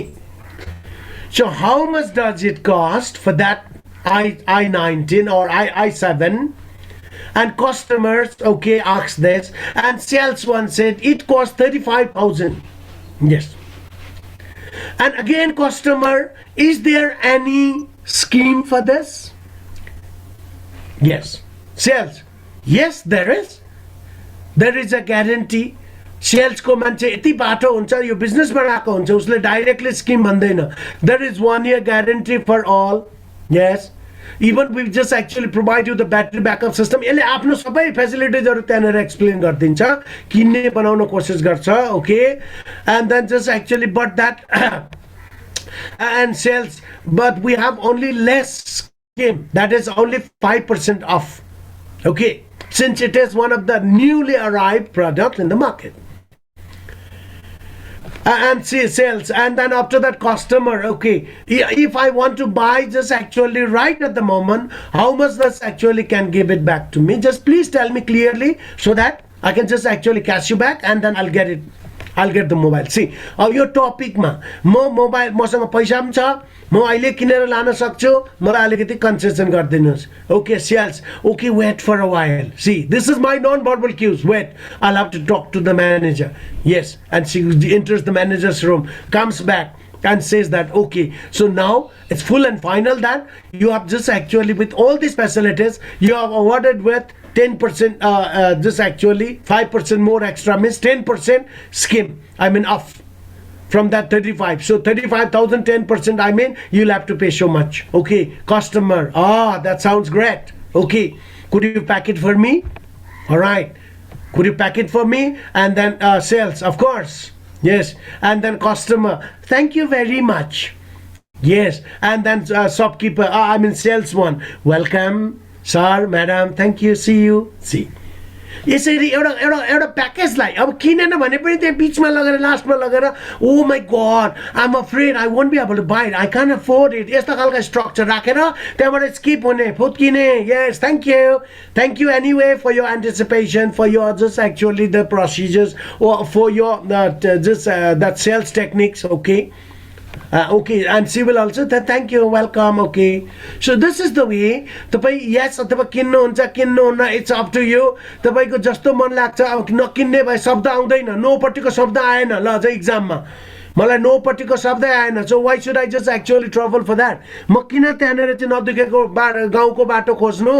so how much does it cost for that i19 or i7 and customers okay asked this and sales one said it cost 35,000 yes and again customer is there any scheme for this yes sales yes there is a guarantee sales को मान्छे यति बाटो हुन्छ यो business मा आएको हुन्छ उसले directly scheme भन्दैन there is 1 year guarantee for all yes even we just actually provide you the battery backup system यसले आफ्नो सबै फ्यासिलिटिजहरु त्यहाँनेर एक्सप्लेन गर्दिन्छ किन्ने बनाउन कोसिस गर्छ okay and then just actually but that and sales but we have only less scheme, that is only 5% off. Okay, since it is one of the newly arrived product in the market. And see sales, and then after that customer, okay, if I want to buy just actually right at the moment, how much does actually can give it back to me? Just please tell me clearly so that I can just actually cash you back, and then I'll get the mobile. See, your topic ma mobile मसँग पैसा पनि छ, म अहिले किनेर लान सक्छु, मलाई अलिकति concession गरिदिनुस्. Okay, sales. Okay, wait for a while. See, this is my non-verbal cues. Wait, I'll have to talk to the manager. Yes, and she enters the manager's room, comes back and says that, okay, so now it's full and final that you have just actually, with all these facilities, you have awarded with 10%, just actually 5% more extra, means 10% scheme, I mean off from that 35. So 35,000, 10%, I mean you'll have to pay so much. Okay, customer, that sounds great. Okay, could you pack it for me? All right, could you pack it for me? And then sales, of course. Yes, and then customer, thank you very much. Yes, and then shopkeeper, I mean sales one, welcome sir, madam, thank you, see you. See, यसरी एउटा प्याकेजलाई अब किनेन भने पनि त्यहाँ बिचमा लगेर लास्टमा लगेर oh my God I am afraid I won't be able to buy it, I can afford it, यस्तो खालको स्ट्रक्चर राखेर त्यहाँबाट स्किप हुने फुत्किने. Yes, thank you anyway for your anticipation, for your just actually the procedures, for your just that sales techniques. Okay, okay, and she will also thank you, welcome. Okay, so this is the way तपाईँ yes अथवा किन्नुहुन्छ किन्नुहुन्न, it's up to you. तपाईँको जस्तो मन लाग्छ. अब नकिन्ने भए शब्द आउँदैन, नोपट्टिको शब्द आएन ल अझ इक्जाममा, मलाई नोपट्टिको शब्दै आएन. So why should I just actually travel for that? म किन त्यहाँनिर चाहिँ नदुखेको गाउँको बाटो खोज्नु?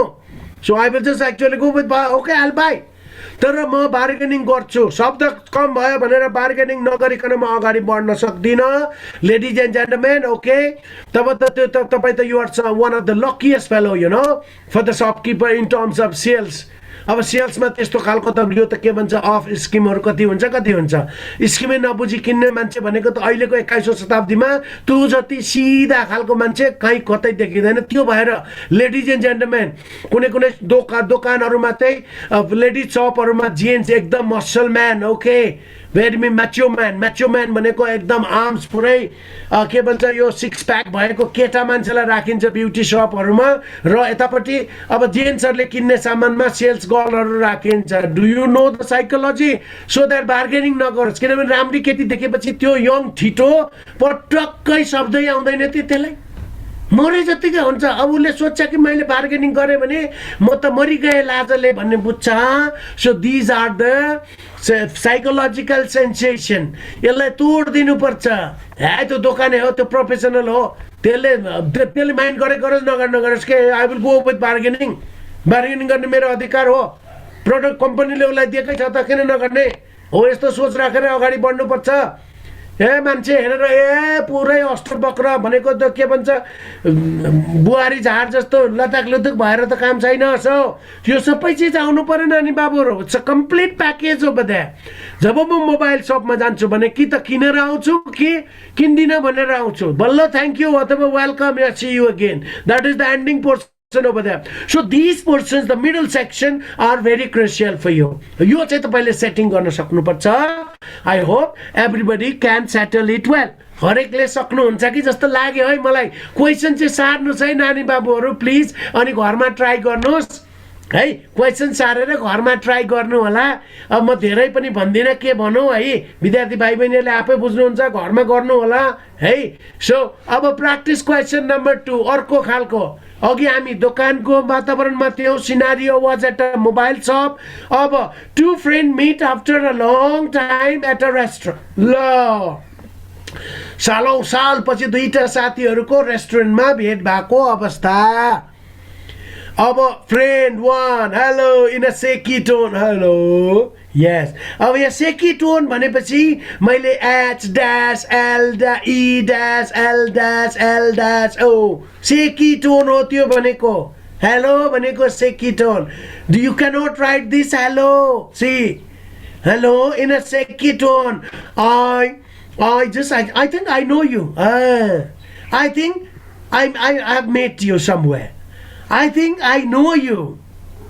So I will just actually go with okay, I will buy. तर म बार्गेनिङ गर्छु, शब्द कम भयो भनेर बार्गेनिङ नगरिकन म अगाडि बढ्न सक्दिनँ. लेडिज एन्ड जेन्टलमेन, ओके, तब त त्यो तपाईँ त you are one of the luckiest fellow, you know, for the shopkeeper in terms of sales. अब सेल्समा त्यस्तो खालको त यो त के भन्छ अफ स्किमहरू कति हुन्छ. स्किमै नबुझी किन्ने मान्छे भनेको त अहिलेको 21औं शताब्दीमा तु जति सिधा खालको मान्छे कहीँ कतै देखिँदैन. त्यो भएर लेडिज एन्ड जेन्टलमेन, कुनै दोकानहरूमा चाहिँ लेडिज सपहरूमा जेन्ट्स एकदम मसल म्यान, ओके, भेरी म्याचो म्यान भनेको एकदम आर्म्स पुरै के भन्छ यो सिक्स प्याक भएको केटा मान्छेलाई राखिन्छ ब्युटी सपहरूमा, र यतापट्टि अब जेन्ट्सहरूले किन्ने सामानमा सेल्स गर्लहरू राखिन्छ. Do you know the psychology? So that bargaining नगरोस्, किनभने राम्री केटी देखेपछि त्यो यङ ठिटो पटक्कै शब्दै आउँदैन त्यसलाई, मरे जतिकै हुन्छ. अब उसले सोध्छ कि मैले बार्गेनिङ गरेँ भने म त मरिगएँ लाजले भन्ने बुझ्छ. So these are the psychological sensation. यसलाई तोडिदिनु पर्छ. त्यो दोकाने हो, त्यो प्रोफेसनल हो, त्यसले माइन्ड गरोस् नगरोस् के, I will go with bargaining गर्ने मेरो अधिकार हो. प्रडक्ट कम्पनीले उसलाई दिएकै छ त किन नगर्ने हो? यस्तो सोच राखेर अगाडि बढ्नुपर्छ. मान्छे हेरेर पुरै अष्टवक्र भनेको त के भन्छ बुहारी झार जस्तो लताक भएर त काम छैन. सो यो सबै चिज आउनु परेन नि बाबुहरू. इट्स अ कम्प्लिट प्याकेज हो बद्या. जब म मोबाइल सपमा जान्छु भने कि त किनेर आउँछु कि किन्दिनँ भनेर आउँछु. बल्ल थ्याङ्क यू अथवा वेलकम या see you again. That is the ending portion over there. So these portions, the middle section, are very crucial for you. यो चाहिँ तपाईले सेटिङ गर्न सक्नुपर्छ. I hope everybody can settle it well. हरेकले सक्नुहुन्छ कि जस्तो लाग्यो है मलाई. क्वेसन चाहिँ सार्नुस् है नानी बाबुहरू प्लिज, अनि घरमा ट्राई गर्नुहोस् है. क्वेसन सारेर घरमा ट्राई गर्नु होला. अब म धेरै पनि भन्दिनँ, के भनौँ है, विद्यार्थी भाइ बहिनीहरूले आफै बुझ्नुहुन्छ, घरमा गर्नु होला है. सो अब प्र्याक्टिस क्वेसन नम्बर 2, अर्को खालको. अघि हामी दोकानको वातावरणमा थियौँ. Scenario was at a mobile सप. अब टु फ्रेन्ड मिट after a long time at a restaurant. ल, सालौँ सालपछि दुईटा साथीहरूको रेस्टुरेन्टमा भेट भएको अवस्था. अब friend one, hello in a shaky tone, hello. Yes, अब यहाँ सेकी टोन भनेपछि मैले H dash L E dash L dash L dash O shaky tone हो त्यो भनेको. हेलो भनेको shaky tone. Do you cannot write this hello. See, hello in a shaky tone. I think I know you. I think I have met you somewhere. I think I know you.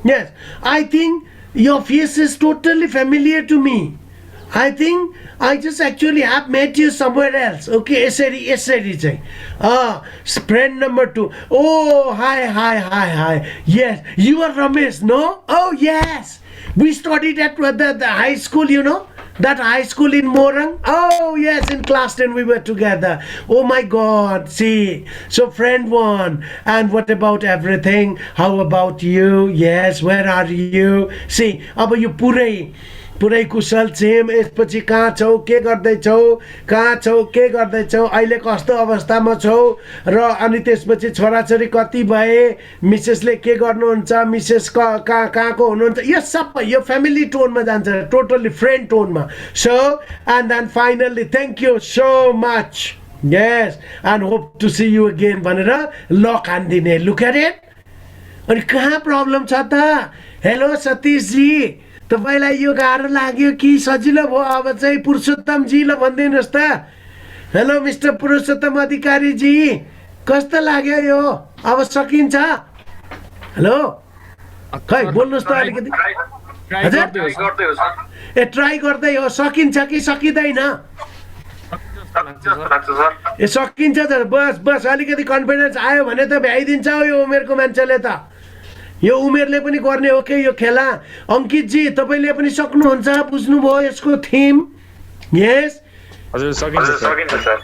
Yes, I think your face is totally familiar to me. I think I just actually have met you somewhere else. Okay, यसरी चाहिँ. Friend number 2. Oh, hi. Yes, you are Ramesh, no? Oh, yes. We studied at the high school, you know? That high school in Morang. Oh, yes, in class 10 we were together. Oh my God, see. So friend 1. And what about everything? How about you? Yes, where are you? See, अब यो पुरै कुशल छेम यसपछि कहाँ छौ के गर्दैछौ अहिले कस्तो अवस्थामा छौ र अनि त्यसपछि छोराछोरी कति भए मिसेसले के गर्नुहुन्छ मिसेस कहाँको हुनुहुन्छ यो सबै यो फ्यामिली टोनमा जान्छ टोटली फ्रेन्ड टोनमा so and then finally thank you so much yes and hope to see you again भनेर लक हान्दिने लुक एट इट अनि कहाँ प्रब्लम छ त हेलो सतीशजी तपाईलाई यो गाह्रो लाग्यो कि सजिलो भयो अब चाहिँ पुरुषोत्तम जी ल भनिदिनुहोस् त हेलो मिस्टर पुरुषोत्तम अधिकारी जी कस्तो लाग्यो यो अब सकिन्छ हेलो खै बोल्नुहोस् त अलिकति ए ट्राई गर्दै हो सकिन्छ कि सकिँदैन ए सकिन्छ त बस अलिकति कन्फिडेन्स आयो भने त भ्याइदिन्छ यो उमेरको मान्छेले त यो उमेरले पनि गर्ने हो के यो खेला अंकित जी तपाईले पनि सक्नुहुन्छ बुझ्नुभयो यसको थीम यस हजुर सकिन्छ सर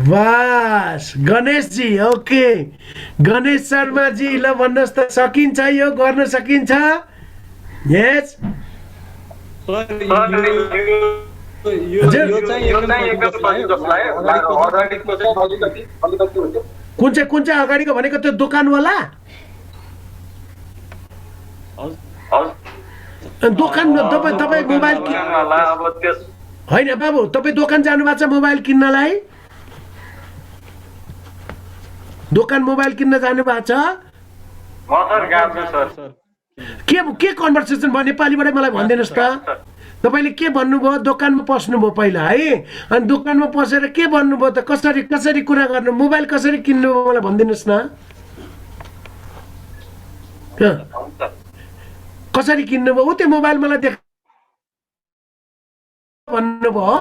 बस गणेश जी ओके गणेश शर्मा जी ल भन्नुहोस् त सकिन्छ यो गर्न सकिन्छ यस कुन चाहिँ अगाडिको भनेको त्यो दोकानवाला दोकान तपाईँ मोबाइल होइन बाबु तपाईँ दोकान जानु भएको छ मोबाइल किन्नलाई दोकान मोबाइल किन्न जानु भएको छ के कन्भर्सेसन भयो नेपालीबाट मलाई भनिदिनुहोस् त तपाईले के भन्नुभयो दोकानमा पस्नुभयो पहिला है अनि दोकानमा पसेर के भन्नुभयो त कसरी कुरा गर्नु मोबाइल कसरी किन्नु मलाई भनिदिनुहोस् न कसरी किन्नुभयो त्यो मोबाइल मलाई देख भन्नुभयो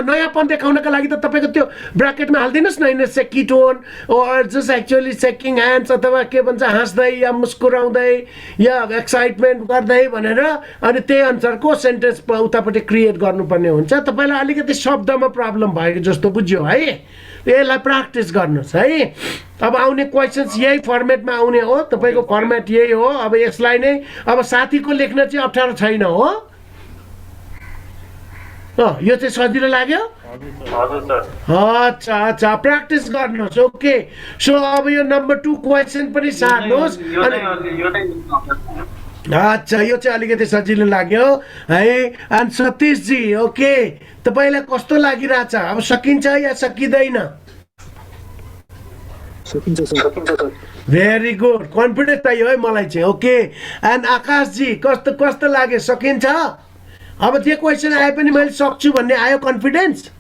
नयाँ फोन देखाउनका लागि त तपाईको त्यो ब्राकेटमा हाल्दिनुस् न इन सेकी टोन और जस्ट एक्चुअली सेकिङ ह्यान्ड्स अथवा के भन्छ हाँस्दै या मुस्कुराउँदै या एक्साइटमेन्ट गर्दै भनेर अनि त्यही अनुसारको सेन्टेन्स उतापट्टि क्रिएट गर्नुपर्ने हुन्छ तपाईलाई अलिकति शब्दमा प्रब्लम भएको जस्तो बुझ्यो है यसलाई प्र्याक्टिस गर्नुस् है अब आउने क्वेशन्स यही फर्मेटमा आउने हो तपाईको फर्मेट यही हो अब यसलाई नै अब साथीको लेख्न चाहिँ अप्ठ्यारो छैन हो यो चाहिँ सजिलो लाग्यो अच्छा प्र्याक्टिस गर्नुहोस् ओके सो अब यो नम्बर 2 क्वेशन पनि सार्नुहोस् अच्छा यो चाहिँ अलिकति सजिलो लाग्यो है अनि सतीश जी ओके तपाईलाई कस्तो लागिरहेछ अब सकिन्छ या सकिँदैन भेरी गुड कन्फिडेन्स चाहियो है मलाई चाहिँ ओके एन्ड आकाश जी कस्तो लाग्यो सकिन्छ अब जे क्वेशन आए पनि मैले सक्छु भन्ने आयो कन्फिडेन्स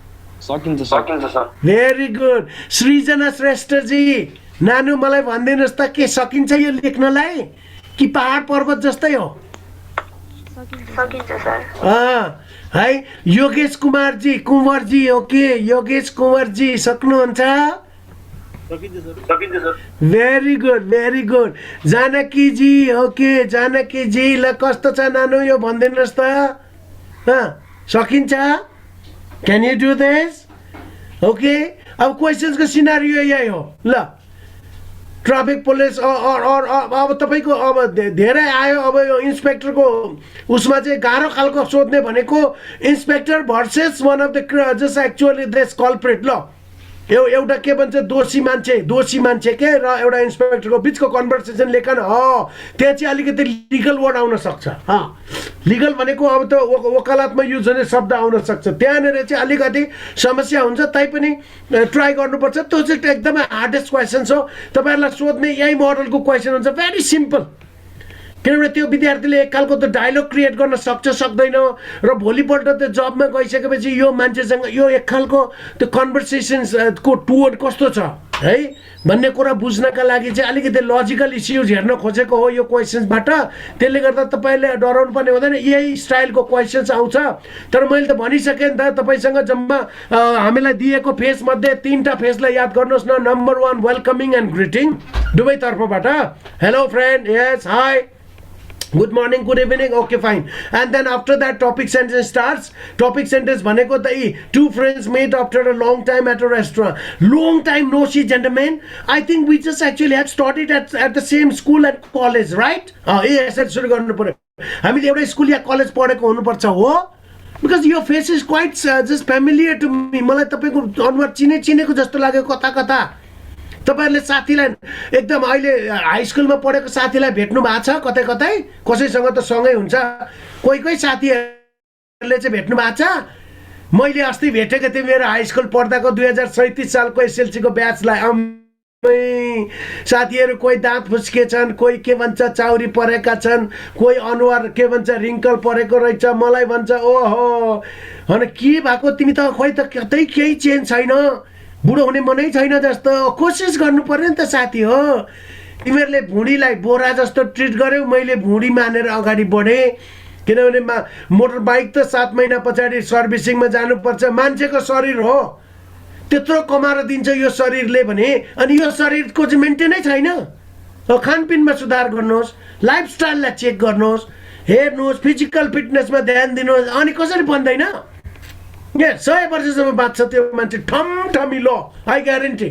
सकिन्छ सर भेरी गुड सृजना श्रेष्ठ जी नानु मलाई भनिदिनुहोस् त के सकिन्छ यो लेख्नलाई कि पहाड पर्वत जस्तै हो सकिन्छ सर है योगेश कुमार जी ओके योगेश कुमार जी सक्नुहुन्छ भेरी गुड जानकी जी ओके जानकी जी ल कस्तो छ नानु यो भनिदिनुहोस् त सकिन्छ क्यान यु डु दिस ओके अब क्वेशन्सको सिनारियो यही हो ल ट्राफिक पुलिस अब तपाईको अब धेरै आयो अब यो इन्स्पेक्टरको उसमा चाहिँ गाह्रो खालको सोध्ने भनेको inspector versus one of the just actually this culprit ल एउटा के भन्छ दोषी मान्छे के र एउटा इन्स्पेक्टरको बिचको कन्भर्सेसन लेखन त्यहाँ चाहिँ अलिकति लिगल वर्ड आउन सक्छ लिगल भनेको अब त वकालतमा युज हुने शब्द आउन सक्छ त्यहाँनिर चाहिँ अलिकति समस्या हुन्छ तैपनि ट्राई गर्नुपर्छ त्यो चाहिँ एकदमै हार्डेस्ट क्वेसन्स हो तपाईहरुलाई सोध्ने यही मोडलको क्वेसन हुन्छ भेरी सिम्पल किनभने त्यो विद्यार्थीले एक खालको त डायलग क्रिएट गर्न सक्छ सक्दैन र भोलिपल्ट त्यो जबमा गइसकेपछि यो मान्छेसँग यो एक खालको त्यो कन्भर्सेसन्सको टोन कस्तो छ है भन्ने कुरा बुझ्नका लागि चाहिँ अलिकति लजिकल इस्युज हेर्न खोजेको हो यो क्वेसन्सबाट। त्यसले गर्दा तपाईँले डराउनु पर्ने हुँदैन, यही स्टाइलको क्वेसन्स आउँछ। तर मैले त भनिसकेँ नि त, तपाईँसँग जम्मा हामीलाई दिएको फेसमध्ये 3टा फेसलाई याद गर्नुहोस् न। नम्बर 1 वेलकमिङ एन्ड ग्रिटिङ दुवैतर्फबाट, hello friend, yes, hi, good morning, good evening, okay, fine. And then after that topic sentence starts. Topic sentence bhaneko ta two friends meet after a long time at a restaurant. Long time no see, gentlemen. I think we just actually have started at the same school and college, right? Yes, suru garnu paryo. हामीले एउटै school या college पढेको हुनुपर्छ हो, because your face is quite just familiar to me. मलाई तपाईको अनुहार चिनेको जस्तो लाग्यो कता कता। तपाईहरुले साथीलाई एकदम अहिले हाई स्कुलमा पढेको साथीलाई भेट्नु भएको छ कतै कतै? कसैसँग त सँगै हुन्छ, कोही साथीहरुले चाहिँ भेट्नु भएको छ? मैले अस्ति भेटेको थिएँ मेरो हाई स्कुल पढ्दाको 2037 सालको एसएलसी को ब्याचलाई। साथीहरु कोही दाँत फुस्केछन्, कोही के भन्छ चाउरी परेका छन्, कोही अनुहार के भन्छ रिङ्कल परेको रहेछ। मलाई भन्छ ओहो हन के भएको तिमी त खोइ त कतै केही चेन्ज छैन, बुढो हुने मनै छैन जस्तो। कोसिस गर्नु पर्यो नि त साथी हो। तिमीहरूले भुँडीलाई बोरा जस्तो ट्रिट गर्यौ, मैले भुँडी मानेर अगाडि बढेँ। किनभने मोटर बाइक त 7 महिना पछाडि सर्भिसिङमा जानुपर्छ। मान्छेको शरीर हो, त्यत्रो कमाएर दिन्छ यो शरीरले भने, अनि यो शरीरको चाहिँ मेन्टेनै छैन। खानपिनमा सुधार गर्नुहोस्, लाइफस्टाइललाई चेक गर्नुहोस्, हेर्नुहोस्, फिजिकल फिटनेसमा ध्यान दिनुहोस्, अनि कसरी बन्दैन? 100 वर्षसम्म बाँच्छ त्यो मान्छे ठमठमी लो, आई ग्यारेन्टी।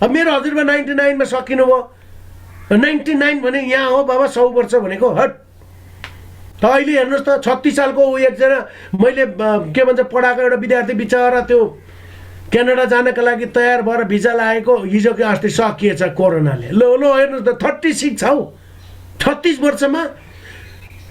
अब मेरो हजुरबा 99 मा सकिनु भयो, 99 भने यहाँ हो बाबा 100 वर्ष भनेको हट। अहिले हेर्नुहोस् त 36 सालको एकजना मैले के भन्छ पढाएको एउटा विद्यार्थी बिचरा त्यो क्यानाडा जानका लागि तयार भएर भिजा लागेको हिजो कि अस्ति सकिएछ कोरोनाले। लो हेर्नुहोस् त 36 छ हौ, 36 वर्षमा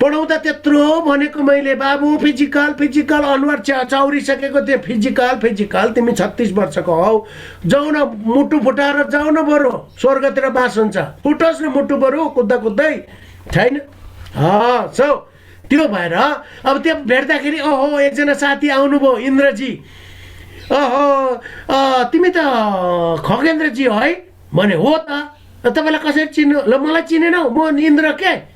पढाउँदा त्यत्रो भनेको मैले बाबु फिजिकल अनुहार चाउरिसकेको त्यो फिजिकल तिमी 36 वर्षको हौ, जाऊ न मुटु फुटाएर जाऊ न बरु स्वर्गतिर बास हुन्छ। फुटोस् न मुटु बरु कुद्दै छैन। सो त्यो भएर अब त्यो भेट्दाखेरि ओहो एकजना साथी आउनुभयो इन्द्रजी, ओहो तिमी त खगेन्द्रजी है भने हो त, तपाईँलाई कसरी चिन्नु? ल मलाई चिनेनौ, म इन्द्र के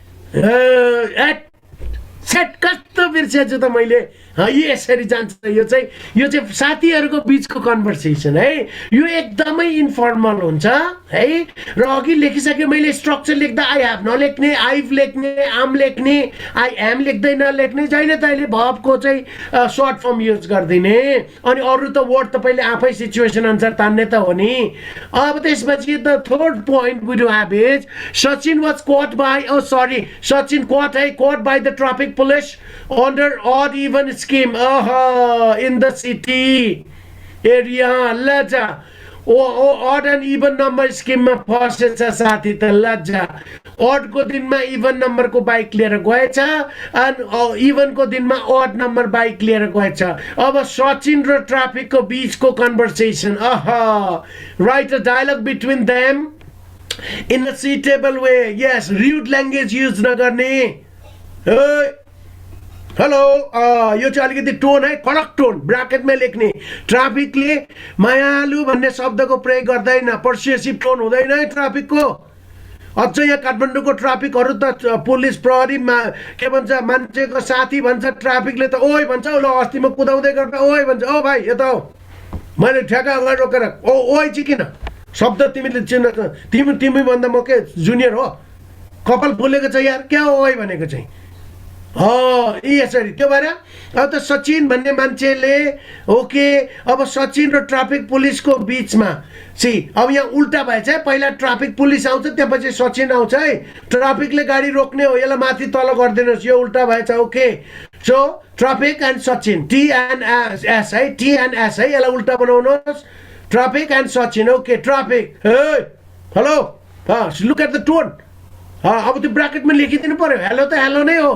सेट कस्तो बिर्सेछु त मैले। यसरी जान्छ यो चाहिँ साथीहरूको बिचको कन्भर्सेसन है। यो एकदमै इन्फर्मल हुन्छ है। र अघि लेखिसके मैले स्ट्रक्चर लेख्दा आई हेभ नलेख्ने, आइभ लेख्ने, आम लेख्ने, आई एम लेख्दै नलेख्ने, जहिले तहिले भबको चाहिँ सर्ट फर्म युज गरिदिने, अनि अरू त वर्ड तपाईँले आफै सिचुएसन अनुसार तान्ने त हो नि। अब त्यसपछि the third point we do have is Sachin was caught by Sachin caught by the traffic police under odd even scheme in the city area। लजा odd and even number scheme मा फसेछ साथी त। लजा odd को दिनमा even number को bike लिएर गएछ, and even को दिनमा odd number बाइक लिएर गएछ। अब सचिन र ट्राफिक को बीचको conversation, write a dialogue between them in a suitable way। yes, rude language use नगर्ने। हेलो यो चाहिँ अलिकति टोन है, कडक टोन ब्राकेटमा लेख्ने। ट्राफिकले मायालु भन्ने शब्दको प्रयोग गर्दैन, पर्सुएसिभ टोन हुँदैन है ट्राफिकको। अझ यहाँ काठमाडौँको ट्राफिकहरू त पुलिस प्रहरी के भन्छ मान्छेको साथी भन्छ, ट्राफिकले त ओइ भन्छ। ल अस्ति म कुदाउँदै गर्दा ओइ भन्छ, ओ भाइ यता हो, मैले ठ्याक्क अगाडि रोकेर ओइ चाहिँ किन शब्द तिमीले चिन्न? तिमी भन्दा म के जुनियर हो? कपाल फुलेको छ यार, क्या हो ओइ भनेको चाहिँ? यसरी त्यो भएर अब त सचिन भन्ने मान्छेले ओके। अब सचिन र ट्राफिक पुलिसको बिचमा अब यहाँ उल्टा भएछ है। पहिला ट्राफिक पुलिस आउँछ, त्यसपछि सचिन आउँछ है। ट्राफिकले गाडी रोक्ने हो, यसलाई माथि तल गरिदिनुहोस्, यो उल्टा भएछ। Okay, so traffic and Sachin, T and S है, टी एन्ड एस है, यसलाई उल्टा बनाउनुहोस्। Traffic and Sachin. Okay, traffic hello, look at the tone. अब त्यो ब्राकेटमा लेखिदिनु पर्यो, हेलो त हेलो नै हो,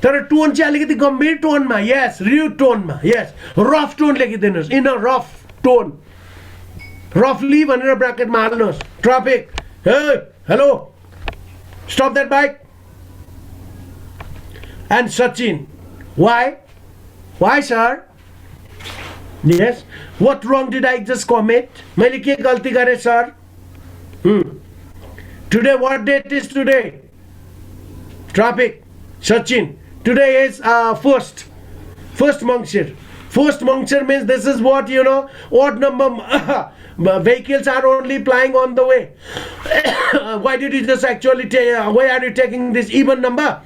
तर टोन चाहिँ अलिकति गम्भीर टोनमा। यस, र्युड टोनमा। यस, रफ टोन लेखिदिनुहोस्, इन अ रफ टोन, रफली भनेर ब्राकेटमा हाल्नुहोस्। Traffic hello, stop that bike, and Sachin. Why? Why, sir? Yes. What wrong did I just commit? मैले के गल्ती गरेँ, sir? Today, what date is today? Traffic. Sachin. Today is first Mangshir. First Mangshir means this is what, odd number vehicles are only plying on the way. Why did you just actually why are you taking this even number?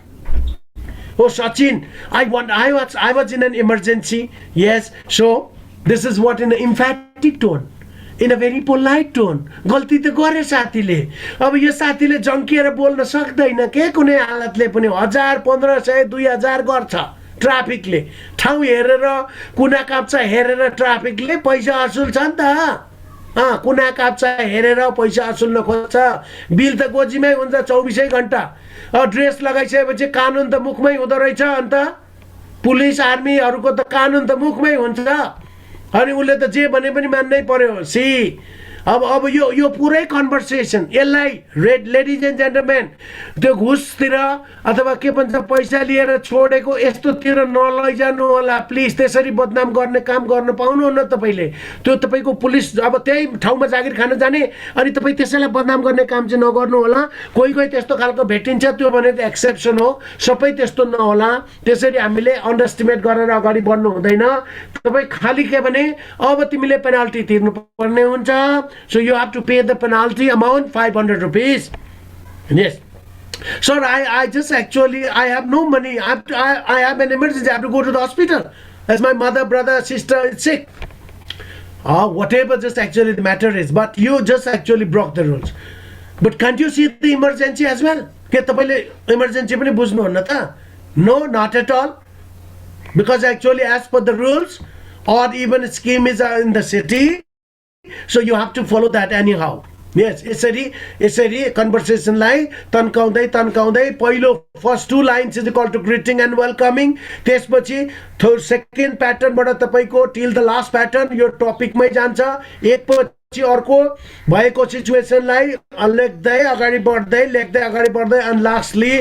Oh, Sachin, I was in an emergency. Yes, so this is what in an emphatic tone, in a very polite tone. गल्ती त गरे साथीले. अब यो साथीले जंकिएर बोल्न सक्दैन के कुनै हालतले पनि 1000 1500 2000 गर्छ ट्राफिकले. ठाउँ हेरेर कुना काप्चा हेरेर ट्राफिकले पैसा असुल छ नि त. कुना काप्चा हेरेर पैसा असुल्न खोज्छ. बिल त गोजीमै हुन्छ 24 घण्टा. ड्रेस लगाइसकेपछि कानुन त मुखमै हुँदो रहेछ. अन्त पुलिस आर्मीहरूको त कानुन त मुखमै हुन्छ. अनि उसले त जे भने पनि मान्नै पर्यो. अब यो पुरै कन्भर्सेसन यसलाई लेडिज एन्ड जेन्टलमेन त्यो घुसतिर अथवा के भन्छ पैसा लिएर छोडेको यस्तोतिर नलैजानु होला प्लिज. त्यसरी बदनाम गर्ने काम गर्न पाउनुहुन्न तपाईँले. त्यो तपाईँको पुलिस अब त्यही ठाउँमा जागिर खान जाने अनि तपाईँ त्यसैलाई बदनाम गर्ने काम चाहिँ नगर्नु होला. कोही त्यस्तो खालको भेटिन्छ त्यो भनेको एक्सेप्सन हो. सबै त्यस्तो नहोला. त्यसरी हामीले अन्डरस्टिमेट गरेर अगाडि बढ्नु हुँदैन. तपाईँ खालि के भने अब तिमीले पेनाल्टी तिर्नु पर्ने हुन्छ. So you have to pay the penalty amount 500 rupees. Yes. Sir, I just actually I have no money. I have an emergency. I have to go to the hospital. As my mother, brother, sister is sick. Whatever just actually the matter is. But you just actually broke the rules. But can't you see the emergency as well? के तपाईले emergency पनि बुझ्नुहुन्न त? No, not at all. Because actually as per the rules or even scheme is in the city, so you have to follow that anyhow. Yes, यसरी कन्भर्सेसनलाई तन्काउँदै पहिलो first 2 lines is equal to greeting and welcoming. त्यसपछि second प्याटर्नबाट तपाईँको till the last pattern यो टपिकमै जान्छ. एकपछि अर्को भएको सिचुएसनलाई लेख्दै अगाडि बढ्दै एन्ड लास्टली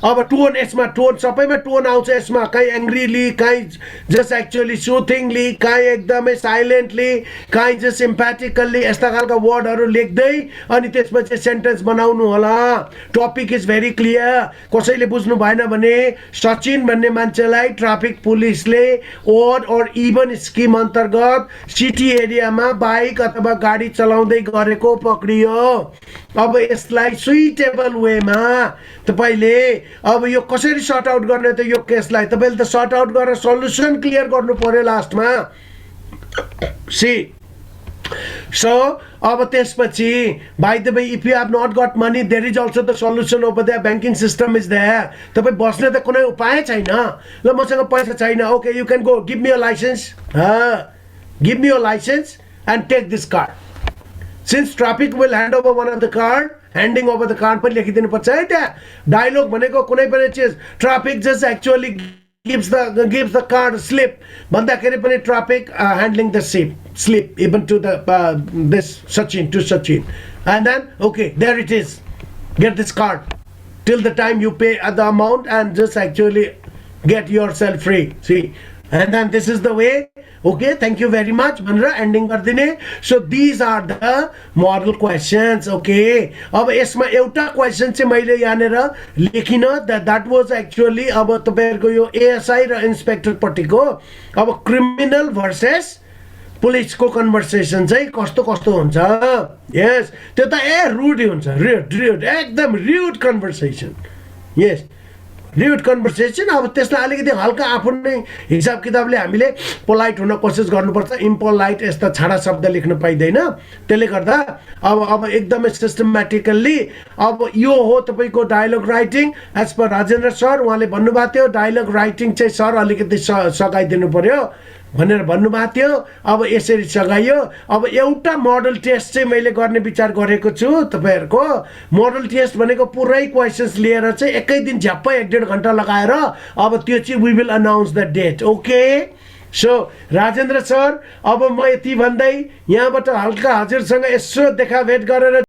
अब टोन यसमा टोन सबैमा टोन आउँछ. यसमा कहीँ एङ्ग्रीली, कहीँ जस्ट एक्चुअली सुथिङली, कहीँ एकदमै साइलेन्टली, कहीँ जस्ट सिम्प्याटिकल्ली यस्ता खालका वर्डहरू लेख्दै अनि त्यसपछि सेन्टेन्स बनाउनु होला. Topic is very clear. कसैले बुझ्नु भएन भने सचिन भन्ने मान्छेलाई ट्राफिक पुलिसले ओड और इभन स्किम अन्तर्गत सिटी एरियामा बाइक अथवा गाडी चलाउँदै गरेको पक्रियो. अब यसलाई सुइटेबल वेमा तपाईले अब यो कसरी सर्ट आउट गर्ने त यो केसलाई तपाईले त सर्ट आउट गरेर सल्युसन क्लियर गर्नु पर्यो लास्टमा. So अब त्यसपछि by the way if you have not got money there is also the solution over there. Banking system is there. तपाईँ बस्ने त कुनै उपाय छैन. ल मसँग पैसा छैन. Okay, you can go. Give me your license. Give me your license and take this card. Since traffic will hand over one of the card, handing over the card पनि लेखिदिनु पर्छ है. त्यहाँ डायलॉग भनेको कुनै पनि चिज traffic just actually gives the card slip भन्दाखेरि पनि traffic handling the slip even to the this Sachin and then okay there it is, get this card till the time you pay the amount and just actually get yourself free. See, and then this is the way. Okay, thank you very much भनेर ending गरिदिने. So these are the model questions. Okay, अब यसमा एउटा question चाहिँ मैले यहाँनिर लेखिन that was actually अब तपाईहरुको यो ASI र इन्स्पेक्टर पट्टिको अब क्रिमिनल भर्सेस पुलिसको कन्भर्सेसन चाहिँ कस्तो हुन्छ. यस, त्यो त रुड हुन्छ. रुड एकदम rude conversation. Yes, rude conversation. अब त्यसलाई अलिकति हल्का आफ्नै हिसाब किताबले हामीले पोलाइट हुन कोसिस गर्नुपर्छ. इम्पोलाइट यस्ता छाडा शब्द लेख्न पाइदैन. त्यसले गर्दा अब एकदमै सिस्टमेटिकल्ली अब यो हो तपाईको dialogue writing as per Rajendra sir. उहाँले भन्नुभएको थियो डायलॉग राइटिङ चाहिँ सर अलिकति सघाइदिनु पर्यो भनेर भन्नुभएको थियो. अब यसरी सघाइयो. अब एउटा मोडल टेस्ट चाहिँ मैले गर्ने विचार गरेको छु. तपाईहरुको मोडल टेस्ट भनेको पुरै क्वेशन्स लिएर चाहिँ एकै दिन झ्याप्पै 1.5 घण्टा लगाएर अब त्यो चाहिँ we will announce the date. Okay, so Rajendra sir अब म यति भन्दै यहाँबाट हल्का हजुरसँग यसो देखा भेट गरेर